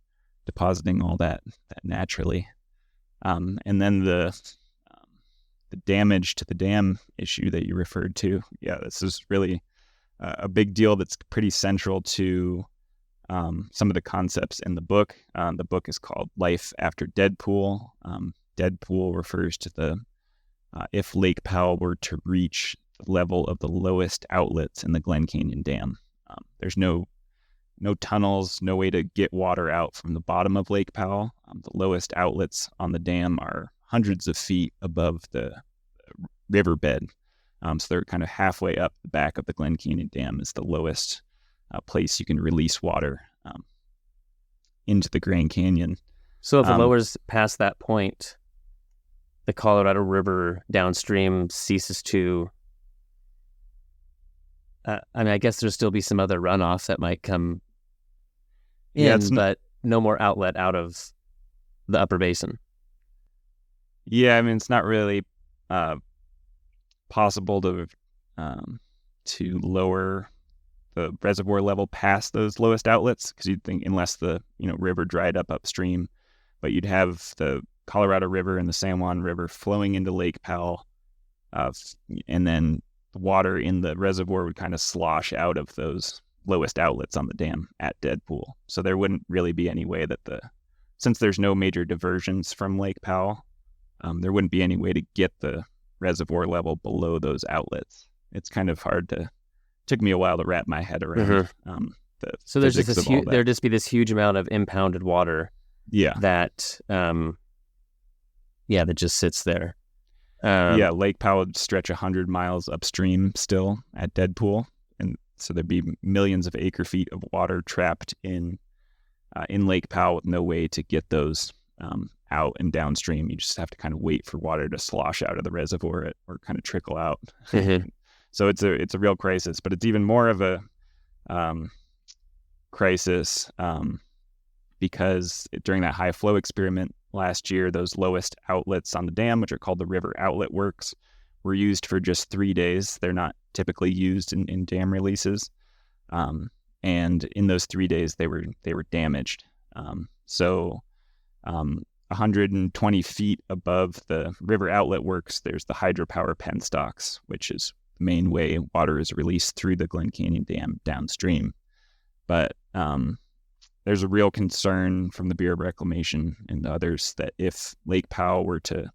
depositing all that naturally. And then the damage to the dam issue that you referred to, this is really a big deal that's pretty central to some of the concepts in the book. The book is called Life After Deadpool. Deadpool refers to if Lake Powell were to reach the level of the lowest outlets in the Glen Canyon Dam. There's no tunnels, no way to get water out from the bottom of Lake Powell. The lowest outlets on the dam are hundreds of feet above the riverbed. So they're kind of halfway up the back of the Glen Canyon Dam is the lowest place you can release water into the Grand Canyon. So if it lowers past that point, the Colorado River downstream ceases to... I guess there'll still be some other runoff that might come in, but no more outlet out of the upper basin. Yeah, I mean, it's not really possible to lower the reservoir level past those lowest outlets, because you'd think unless the river dried up upstream, but you'd have the Colorado River and the San Juan River flowing into Lake Powell, and then the water in the reservoir would kind of slosh out of those lowest outlets on the dam at Dead Pool. So there wouldn't really be any way that since there's no major diversions from Lake Powell, there wouldn't be any way to get the reservoir level below those outlets. It's kind of hard took me a while to wrap my head around. So there's just there'd just be this huge amount of impounded water. Yeah. That that just sits there. Lake Powell would stretch 100 miles upstream still at Dead Pool, and so there'd be millions of acre feet of water trapped in Lake Powell with no way to get those out and downstream. You just have to kind of wait for water to slosh out of the reservoir or kind of trickle out. So it's a real crisis, but it's even more of a crisis because during that high flow experiment last year, those lowest outlets on the dam, which are called the river outlet works, were used for just 3 days. They're not typically used in dam releases. And in those 3 days, they were damaged. So 120 feet above the river outlet works, there's the hydropower penstocks, which is the main way water is released through the Glen Canyon Dam downstream. But there's a real concern from the Bureau of Reclamation and others that if Lake Powell were to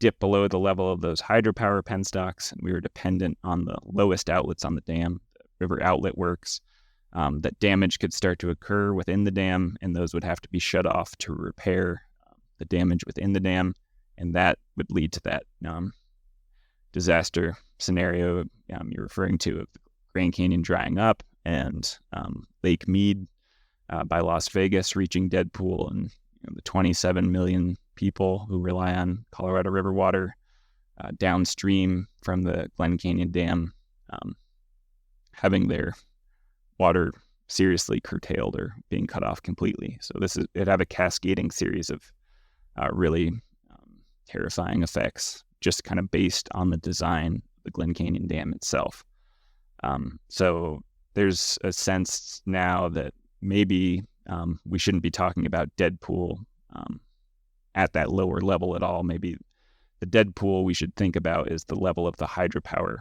dip below the level of those hydropower penstocks and we were dependent on the lowest outlets on the dam, the river outlet works, that damage could start to occur within the dam, and those would have to be shut off to repair the damage within the dam, and that would lead to that disaster scenario you're referring to of the Grand Canyon drying up and Lake Mead by Las Vegas reaching Dead Pool, and the 27 million people who rely on Colorado River water downstream from the Glen Canyon Dam having their water seriously curtailed or being cut off completely. So it'd have a cascading series of really terrifying effects just kind of based on the design of the Glen Canyon Dam itself. So there's a sense now that maybe we shouldn't be talking about Dead Pool at that lower level at all. Maybe the Dead Pool we should think about is the level of the hydropower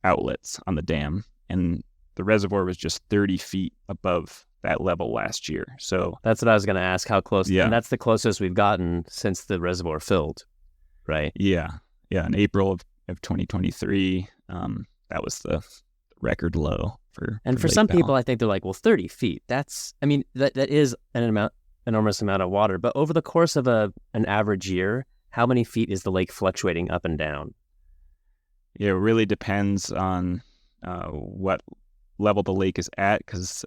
outlets on the dam. And the reservoir was just 30 feet above that level last year. So that's what I was going to ask, how close. Yeah. And that's the closest we've gotten since the reservoir filled, right? Yeah. In April of 2023, that was the record low for some people, I think they're like, well, 30 feet, that is an enormous amount of water. But over the course of an average year, how many feet is the lake fluctuating up and down? Yeah, it really depends on what level the lake is at, because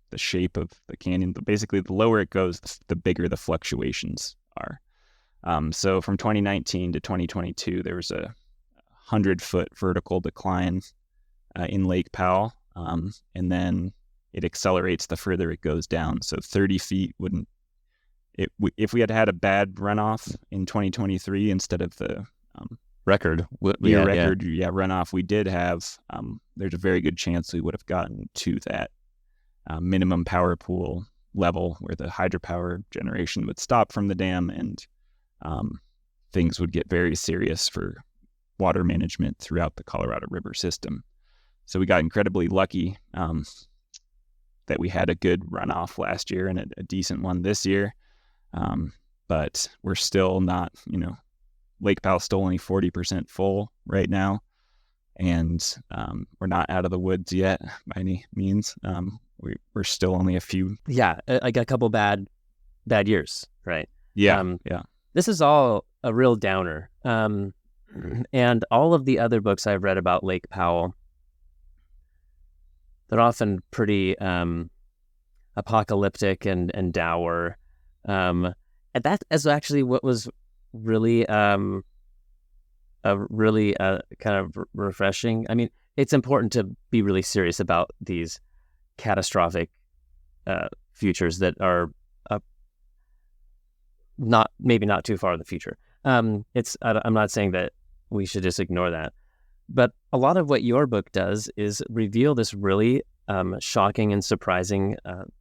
the shape of the canyon, basically the lower it goes, the bigger the fluctuations are. So from 2019 to 2022, there was a 100-foot vertical decline in Lake Powell, and then it accelerates the further it goes down. So 30 feet if we had had a bad runoff in 2023 instead of the runoff we did have, there's a very good chance we would have gotten to that minimum power pool level where the hydropower generation would stop from the dam, and things would get very serious for water management throughout the Colorado River system. So we got incredibly lucky that we had a good runoff last year and a decent one this year. But we're still not, Lake Powell's still only 40% full right now. And we're not out of the woods yet by any means. We're still only a few. Yeah, like a couple bad years, right? Yeah, This is all a real downer. And all of the other books I've read about Lake Powell, they're often pretty apocalyptic and dour. And that is actually what was really kind of refreshing. I mean, it's important to be really serious about these catastrophic futures that are maybe not too far in the future. I'm not saying that we should just ignore that, but a lot of what your book does is reveal this really shocking and surprising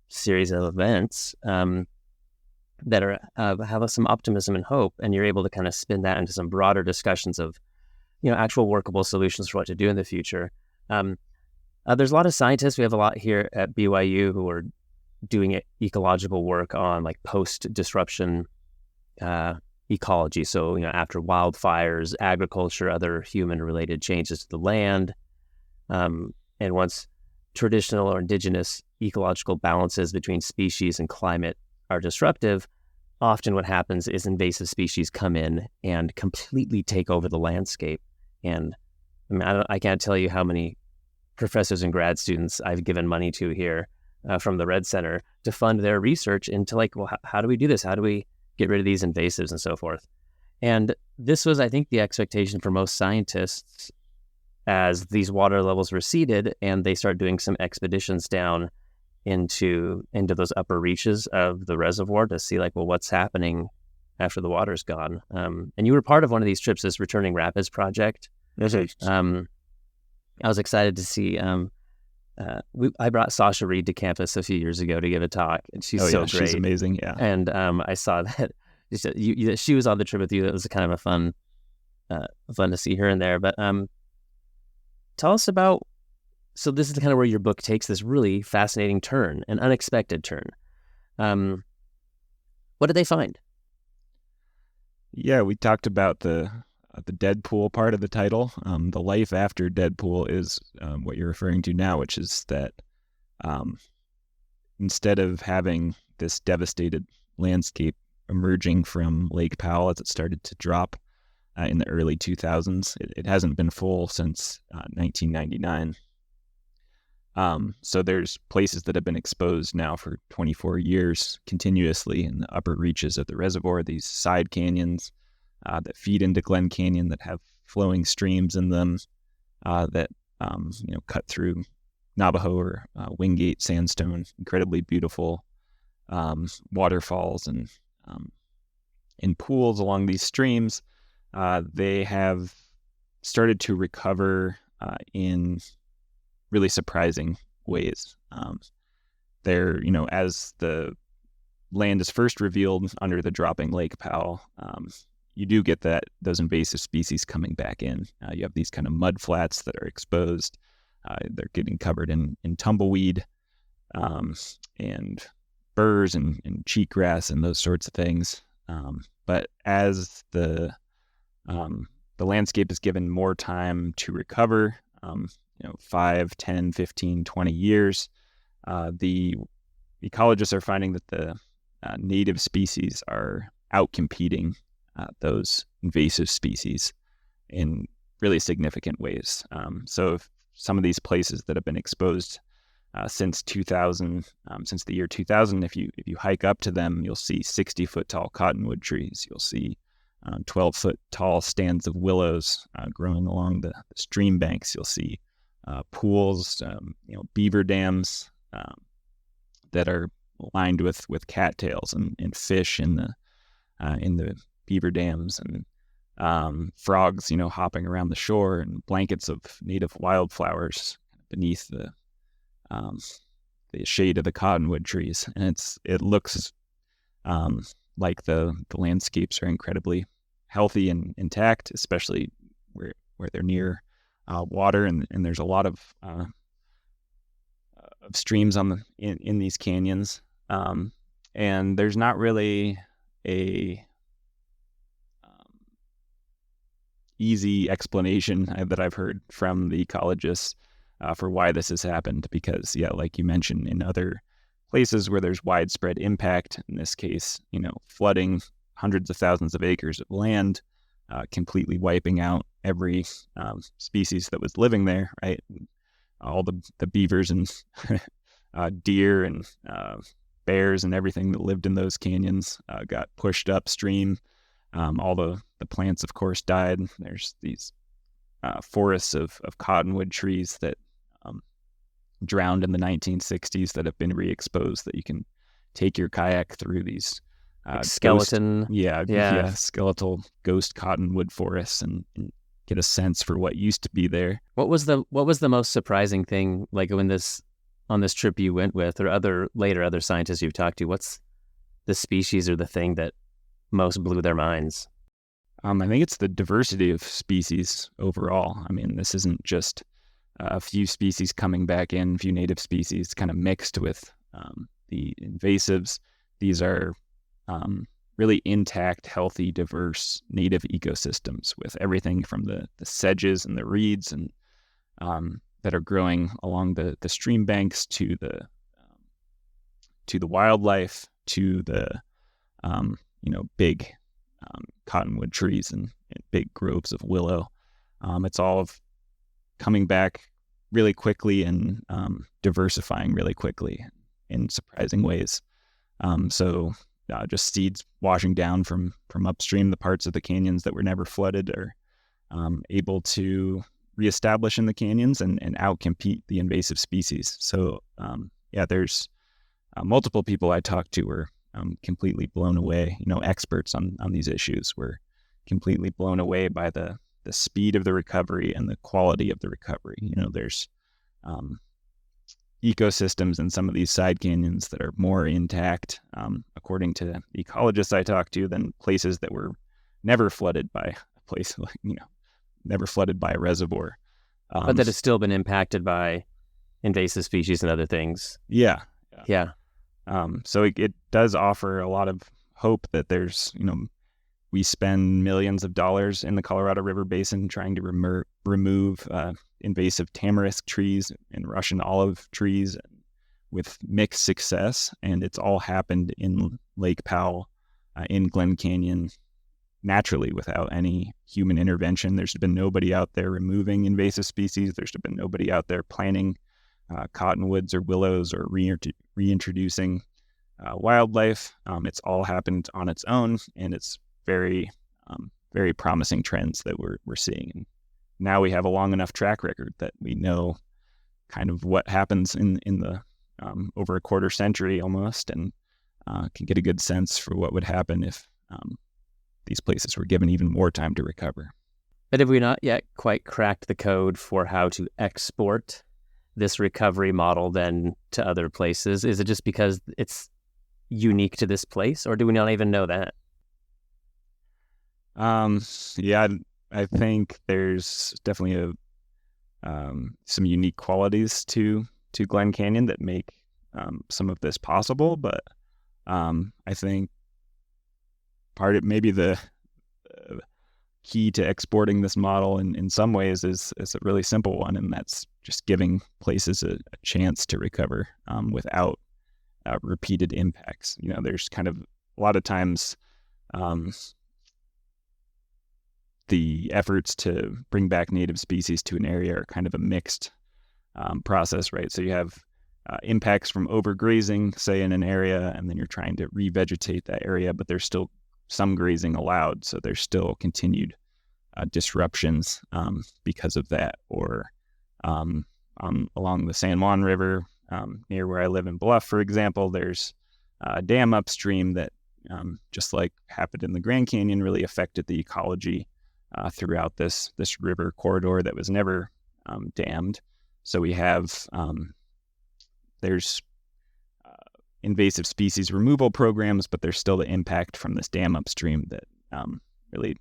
series of events that are have some optimism and hope, and you're able to kind of spin that into some broader discussions of, actual workable solutions for what to do in the future. There's a lot of scientists. We have a lot here at BYU who are doing ecological work on like post-disruption ecology. So, after wildfires, agriculture, other human-related changes to the land, and once traditional or indigenous ecological balances between species and climate are disruptive, often what happens is invasive species come in and completely take over the landscape. And I mean, I can't tell you how many professors and grad students I've given money to here from the Red Center to fund their research into how do we do this? How do we get rid of these invasives and so forth? And this was, I think, the expectation for most scientists as these water levels receded and they start doing some expeditions down into those upper reaches of the reservoir to see what's happening after the water's gone. And you were part of one of these trips, this Returning Rapids project. I was excited to see. I brought Sasha Reed to campus a few years ago to give a talk, and she's so great. She's amazing. Yeah, and I saw that she was on the trip with you. That was kind of a fun to see her in there. But tell us about. So this is kind of where your book takes this really fascinating turn, an unexpected turn. What did they find? Yeah, we talked about the Deadpool part of the title. The life after Deadpool is what you're referring to now, which is that instead of having this devastated landscape emerging from Lake Powell as it started to drop in the early 2000s, it hasn't been full since 1999. So there's places that have been exposed now for 24 years continuously in the upper reaches of the reservoir, these side canyons that feed into Glen Canyon that have flowing streams in them that cut through Navajo or Wingate sandstone, incredibly beautiful waterfalls and in pools along these streams. They have started to recover in really surprising ways. They're, as the land is first revealed under the dropping Lake Powell, you do get those invasive species coming back in. You have these kind of mud flats that are exposed. They're getting covered in tumbleweed and burrs and cheatgrass and those sorts of things. But as the landscape is given more time to recover, 5, 10, 15, 20 years, the ecologists are finding that the native species are outcompeting those invasive species in really significant ways. So if some of these places that have been exposed since 2000, since the year 2000, if you hike up to them, you'll see 60-foot tall cottonwood trees. You'll see 12-foot tall stands of willows growing along the stream banks. You'll see pools, beaver dams that are lined with cattails and fish in the beaver dams, and frogs, hopping around the shore, and blankets of native wildflowers beneath the shade of the cottonwood trees. And it looks like the landscapes are incredibly healthy and intact, especially where they're near water, and there's a lot of streams in these canyons, and there's not really a easy explanation that I've heard from the ecologists for why this has happened, because like you mentioned, in other places where there's widespread impact, in this case flooding hundreds of thousands of acres of land, completely wiping out every species that was living there, right? All the beavers and deer and bears and everything that lived in those canyons got pushed upstream. All the plants, of course, died. There's these forests of cottonwood trees that drowned in the 1960s that have been re-exposed, that you can take your kayak through these skeleton. Skeletal ghost cottonwood forests and get a sense for what used to be there. What was the most surprising thing, like on this trip you went with, or other scientists you've talked to? What's the species or the thing that most blew their minds? I think it's the diversity of species overall. I mean, this isn't just a few species coming back in, a few native species kind of mixed with the invasives. These are really intact, healthy, diverse native ecosystems with everything from the sedges and the reeds and that are growing along the stream banks to the wildlife, to the big cottonwood trees and big groves of willow. It's all coming back really quickly and diversifying really quickly in surprising ways. Just seeds washing down from upstream, the parts of the canyons that were never flooded are able to reestablish in the canyons and outcompete the invasive species. So there's multiple people I talked to were completely blown away. Experts on these issues were completely blown away by the speed of the recovery and the quality of the recovery. There's ecosystems in some of these side canyons that are more intact, according to ecologists I talked to, than places that were never flooded by a place never flooded by a reservoir. But that has still been impacted by invasive species and other things. Yeah. So it does offer a lot of hope that there's, we spend millions of dollars in the Colorado River Basin trying to remove invasive tamarisk trees and Russian olive trees with mixed success. And it's all happened in Lake Powell, in Glen Canyon, naturally without any human intervention. There's been nobody out there removing invasive species. There's been nobody out there planting cottonwoods or willows or reintroducing wildlife. It's all happened on its own, and it's very, very promising trends that we're seeing. And now we have a long enough track record that we know kind of what happens in the over a quarter century almost, and can get a good sense for what would happen if these places were given even more time to recover. But have we not yet quite cracked the code for how to export this recovery model then to other places? Is it just because it's unique to this place, or do we not even know that? I think there's definitely some unique qualities to Glen Canyon that make some of this possible, but I think maybe the key to exporting this model in some ways is a really simple one, and that's just giving places a chance to recover without repeated impacts. There's kind of a lot of times the efforts to bring back native species to an area are kind of a mixed process, right? So you have impacts from overgrazing, say, in an area, and then you're trying to revegetate that area, but there's still some grazing allowed, so there's still continued disruptions because of that. Or along the San Juan River, near where I live in Bluff, for example, there's a dam upstream that, just like happened in the Grand Canyon, really affected the ecology throughout this river corridor that was never dammed. So we have there's invasive species removal programs, but there's still the impact from this dam upstream that really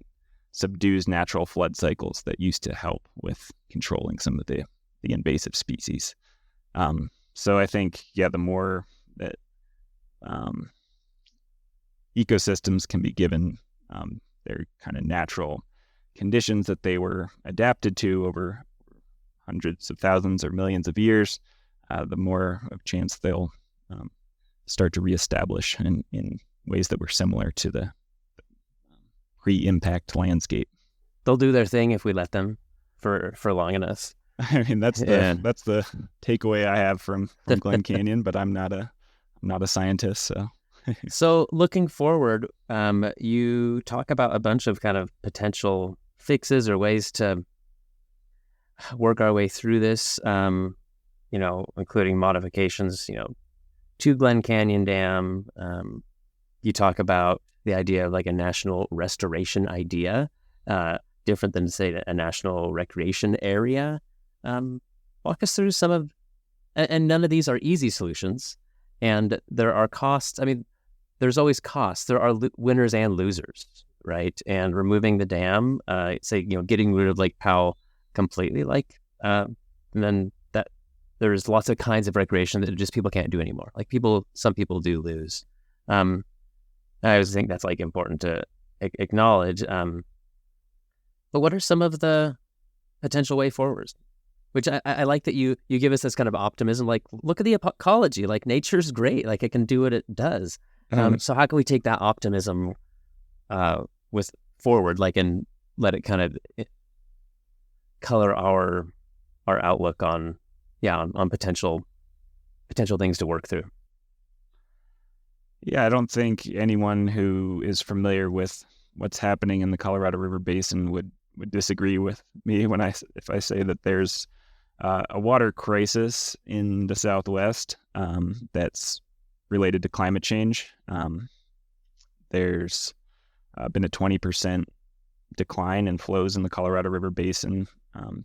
subdues natural flood cycles that used to help with controlling some of the invasive species. So I think, the more that ecosystems can be given their kind of natural conditions that they were adapted to over hundreds of thousands or millions of years, the more of chance they'll start to reestablish in ways that were similar to the pre-impact landscape. they'll do their thing if we let them for long enough. I mean, that's the takeaway I have from Glen Canyon, but I'm not a scientist, so. So looking forward, you talk about a bunch of kind of potential fixes or ways to work our way through this, including modifications, to Glen Canyon Dam. You talk about the idea of like a national restoration idea, different than, say, a national recreation area. Walk us through some of, and none of these are easy solutions, and there are costs. I mean, there's always costs. There are winners and losers, right? And removing the dam, getting rid of Lake Powell completely, and then that there's lots of kinds of recreation that just people can't do anymore. Like some people do lose. I always think that's like important to acknowledge. But what are some of the potential way forwards? Which I like that you give us this kind of optimism. Like, look at the ecology. Like, nature's great. Like, it can do what it does. So how can we take that optimism with forward, like, and let it kind of color our outlook on potential things to work through? Yeah, I don't think anyone who is familiar with what's happening in the Colorado River Basin would disagree with me if I say that there's a water crisis in the Southwest that's related to climate change. There's been a 20% decline in flows in the Colorado River Basin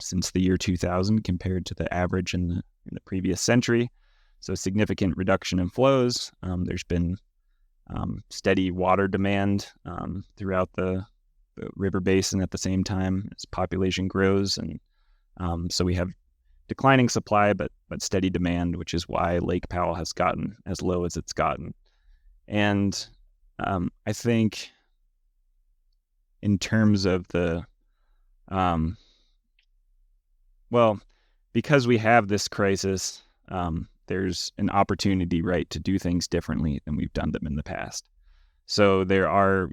since the year 2000 compared to the average in the previous century. So significant reduction in flows. There's been steady water demand throughout the river basin at the same time as population grows. And so we have declining supply, but steady demand, which is why Lake Powell has gotten as low as it's gotten. And I think in terms of the, because we have this crisis, there's an opportunity, right, to do things differently than we've done them in the past. So there are,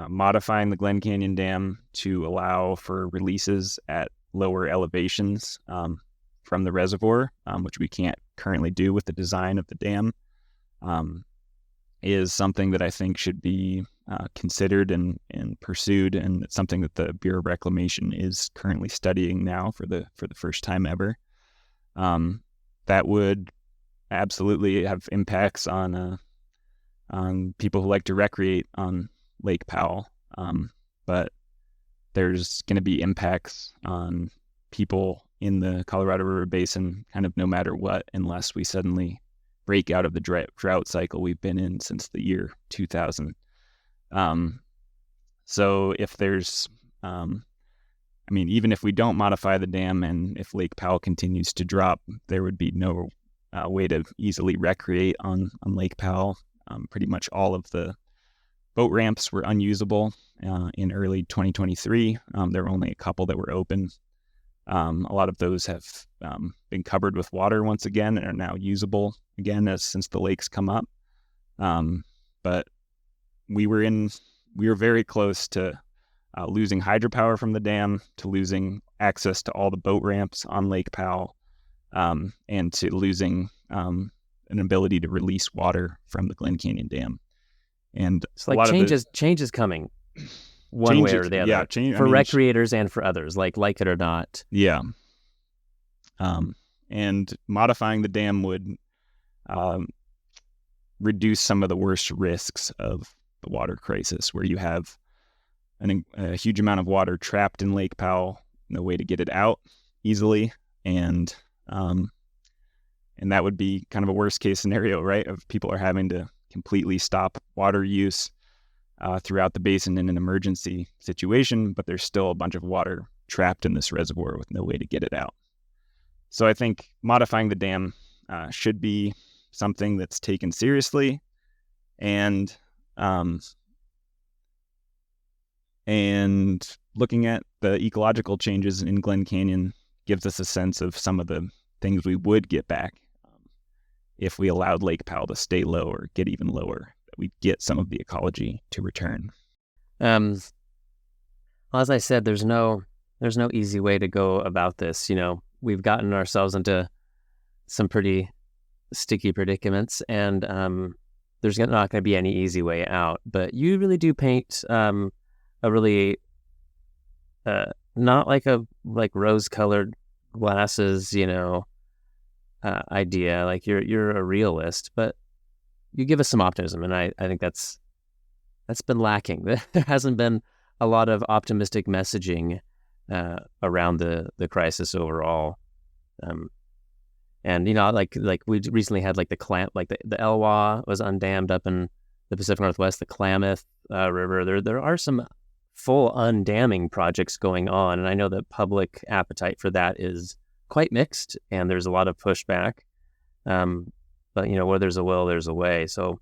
modifying the Glen Canyon Dam to allow for releases at lower elevations from the reservoir, which we can't currently do with the design of the dam, is something that I think should be considered and pursued, and it's something that the Bureau of Reclamation is currently studying now for the first time ever. That would absolutely have impacts on people who like to recreate on Lake Powell, but there's going to be impacts on people in the Colorado River Basin kind of no matter what, unless we suddenly break out of the drought cycle we've been in since the year 2000. So if there's, even if we don't modify the dam and if Lake Powell continues to drop, there would be no way to easily recreate on Lake Powell. Pretty much all of the boat ramps were unusable in early 2023. There were only a couple that were open. A lot of those have been covered with water once again and are now usable again since the lakes come up. But we were very close to losing hydropower from the dam, to losing access to all the boat ramps on Lake Powell, and to losing an ability to release water from the Glen Canyon Dam. And it's like change is coming one way or the other. Yeah, for recreators and for others, like it or not. Yeah. And modifying the dam would reduce some of the worst risks of the water crisis, where you have a huge amount of water trapped in Lake Powell, no way to get it out easily, and that would be kind of a worst case scenario, right? Of people are having to completely stop water use throughout the basin in an emergency situation, but there's still a bunch of water trapped in this reservoir with no way to get it out. So I think modifying the dam should be something that's taken seriously, and looking at the ecological changes in Glen Canyon gives us a sense of some of the things we would get back if we allowed Lake Powell to stay low or get even lower, that we'd get some of the ecology to return. On As I said, there's no easy way to go about this. We've gotten ourselves into some pretty sticky predicaments, and there's not going to be any easy way out. But you really do paint a really not like rose-colored glasses, idea. Like you're a realist, but you give us some optimism, and I think that's been lacking. There hasn't been a lot of optimistic messaging around the crisis overall. And like we recently had like the Elwha was undammed up in the Pacific Northwest, the Klamath River. There are some full undamming projects going on, and I know that public appetite for that is quite mixed, and there's a lot of pushback. But where there's a will, there's a way. So,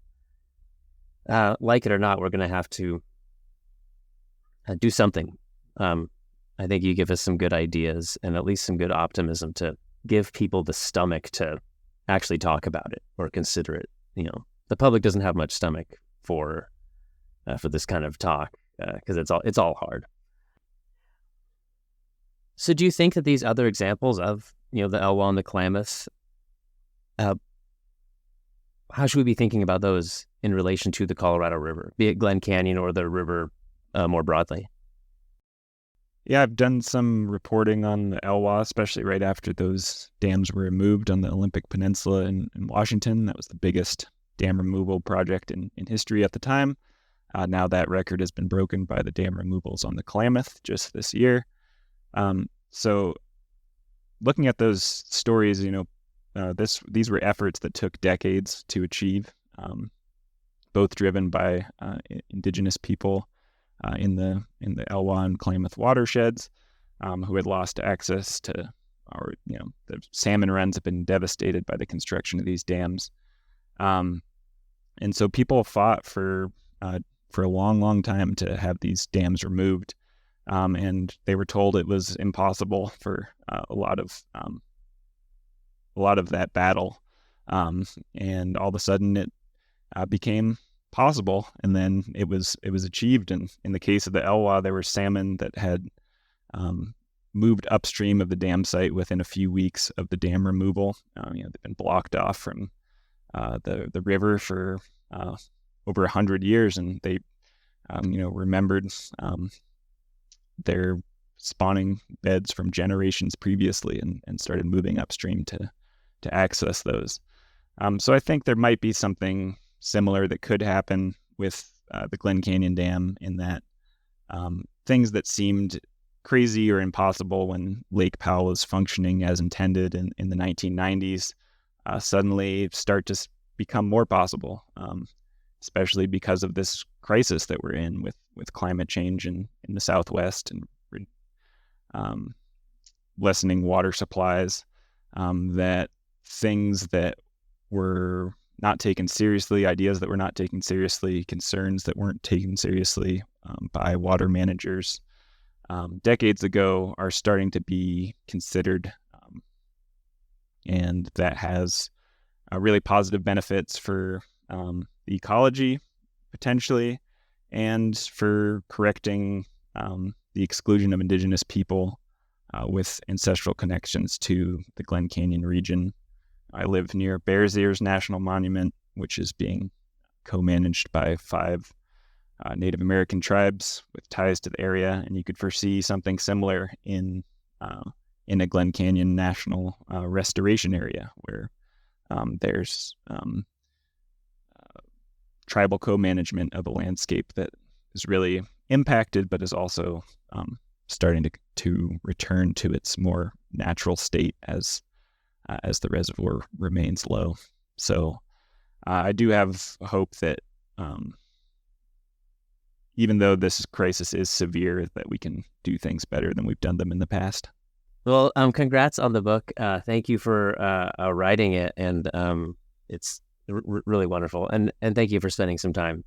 like it or not, we're going to have to do something. I think you give us some good ideas and at least some good optimism to give people the stomach to actually talk about it or consider it. The public doesn't have much stomach for this kind of talk because it's all hard. So do you think that these other examples of, the Elwha and the Klamath, how should we be thinking about those in relation to the Colorado River, be it Glen Canyon or the river more broadly? Yeah, I've done some reporting on the Elwha, especially right after those dams were removed on the Olympic Peninsula in Washington. That was the biggest dam removal project in history at the time. Now that record has been broken by the dam removals on the Klamath just this year. So looking at those stories, these were efforts that took decades to achieve, both driven by indigenous people in the Elwha and Klamath watersheds, who had lost access to, the salmon runs have been devastated by the construction of these dams, and so people fought for a long, long time to have these dams removed, and they were told it was impossible for a lot of that battle, and all of a sudden it became possible, and then it was achieved. And in the case of the Elwha, there were salmon that had moved upstream of the dam site within a few weeks of the dam removal. They've been blocked off from the river for over 100 years, and they remembered their spawning beds from generations previously, and started moving upstream to access those. So I think there might be something similar that could happen with the Glen Canyon Dam, in that things that seemed crazy or impossible when Lake Powell was functioning as intended in the 1990s suddenly start to become more possible, especially because of this crisis that we're in with climate change in the Southwest and lessening water supplies, that things that were not taken seriously, ideas that were not taken seriously, concerns that weren't taken seriously by water managers decades ago are starting to be considered. And that has really positive benefits for the ecology, potentially, and for correcting the exclusion of indigenous people with ancestral connections to the Glen Canyon region. I live near Bears Ears National Monument, which is being co-managed by 5 Native American tribes with ties to the area, and you could foresee something similar in a Glen Canyon National Restoration Area, where there's tribal co-management of a landscape that is really impacted, but is also starting to return to its more natural state as the reservoir remains low. So I do have hope that even though this crisis is severe, that we can do things better than we've done them in the past. Well, congrats on the book. Thank you for writing it, and it's really wonderful. And thank you for spending some time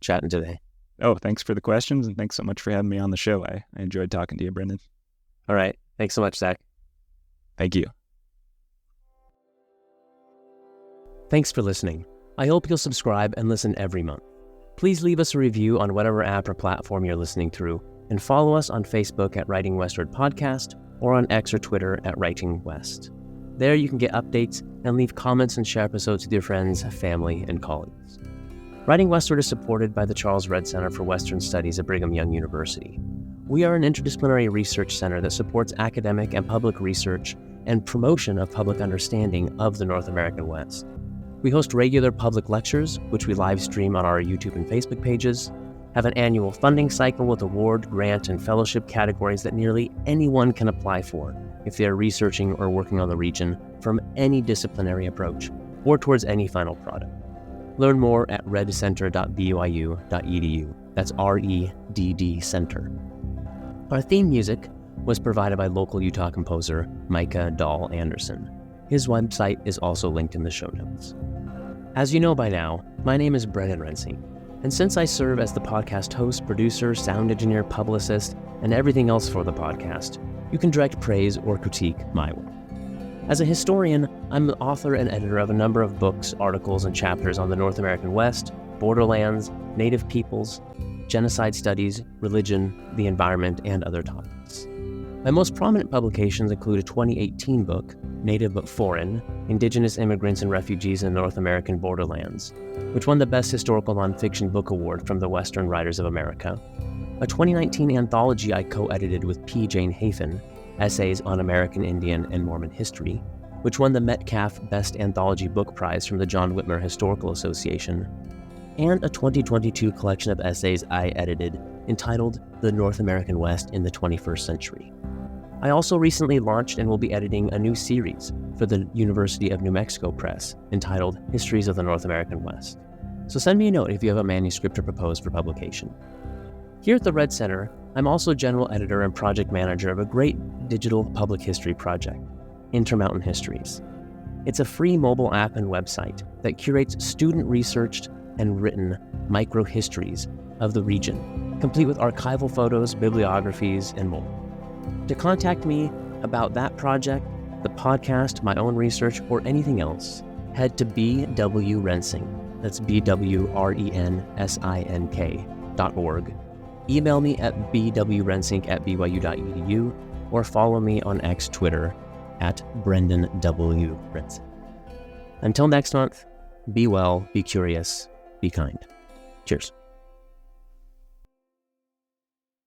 chatting today. Oh, thanks for the questions, and thanks so much for having me on the show. I enjoyed talking to you, Brendan. All right. Thanks so much, Zach. Thank you. Thanks for listening. I hope you'll subscribe and listen every month. Please leave us a review on whatever app or platform you're listening through, and follow us on Facebook at Writing Westward Podcast or on X or Twitter at Writing West. There you can get updates and leave comments and share episodes with your friends, family, and colleagues. Writing Westward is supported by the Charles Redd Center for Western Studies at Brigham Young University. We are an interdisciplinary research center that supports academic and public research and promotion of public understanding of the North American West. We host regular public lectures, which we live stream on our YouTube and Facebook pages, have an annual funding cycle with award, grant, and fellowship categories that nearly anyone can apply for if they are researching or working on the region from any disciplinary approach or towards any final product. Learn more at reddcenter.byu.edu. That's REDD Center. Our theme music was provided by local Utah composer Micah Dahl Anderson. His website is also linked in the show notes. As you know by now, my name is Professor Rensink, and since I serve as the podcast host, producer, sound engineer, publicist, and everything else for the podcast, you can direct praise or critique my work. As a historian, I'm the author and editor of a number of books, articles, and chapters on the North American West, borderlands, Native peoples, genocide studies, religion, the environment, and other topics. My most prominent publications include a 2018 book, Native but Foreign, Indigenous Immigrants and Refugees in the North American Borderlands, which won the Best Historical Nonfiction Book Award from the Western Writers of America, a 2019 anthology I co-edited with P. Jane Hafen, Essays on American Indian and Mormon History, which won the Metcalf Best Anthology Book Prize from the John Whitmer Historical Association, and a 2022 collection of essays I edited entitled The North American West in the 21st Century. I also recently launched and will be editing a new series for the University of New Mexico Press entitled Histories of the North American West. So send me a note if you have a manuscript to propose for publication. Here at the Redd Center, I'm also general editor and project manager of a great digital public history project, Intermountain Histories. It's a free mobile app and website that curates student-researched and written micro-histories of the region, complete with archival photos, bibliographies, and more. To contact me about that project, the podcast, my own research, or anything else, head to bwrensink, that's bwrensink.org. Email me at bwrensink@byu.edu, or follow me on X Twitter at Brendan W. Rensink. Until next month, be well, be curious, be kind. Cheers.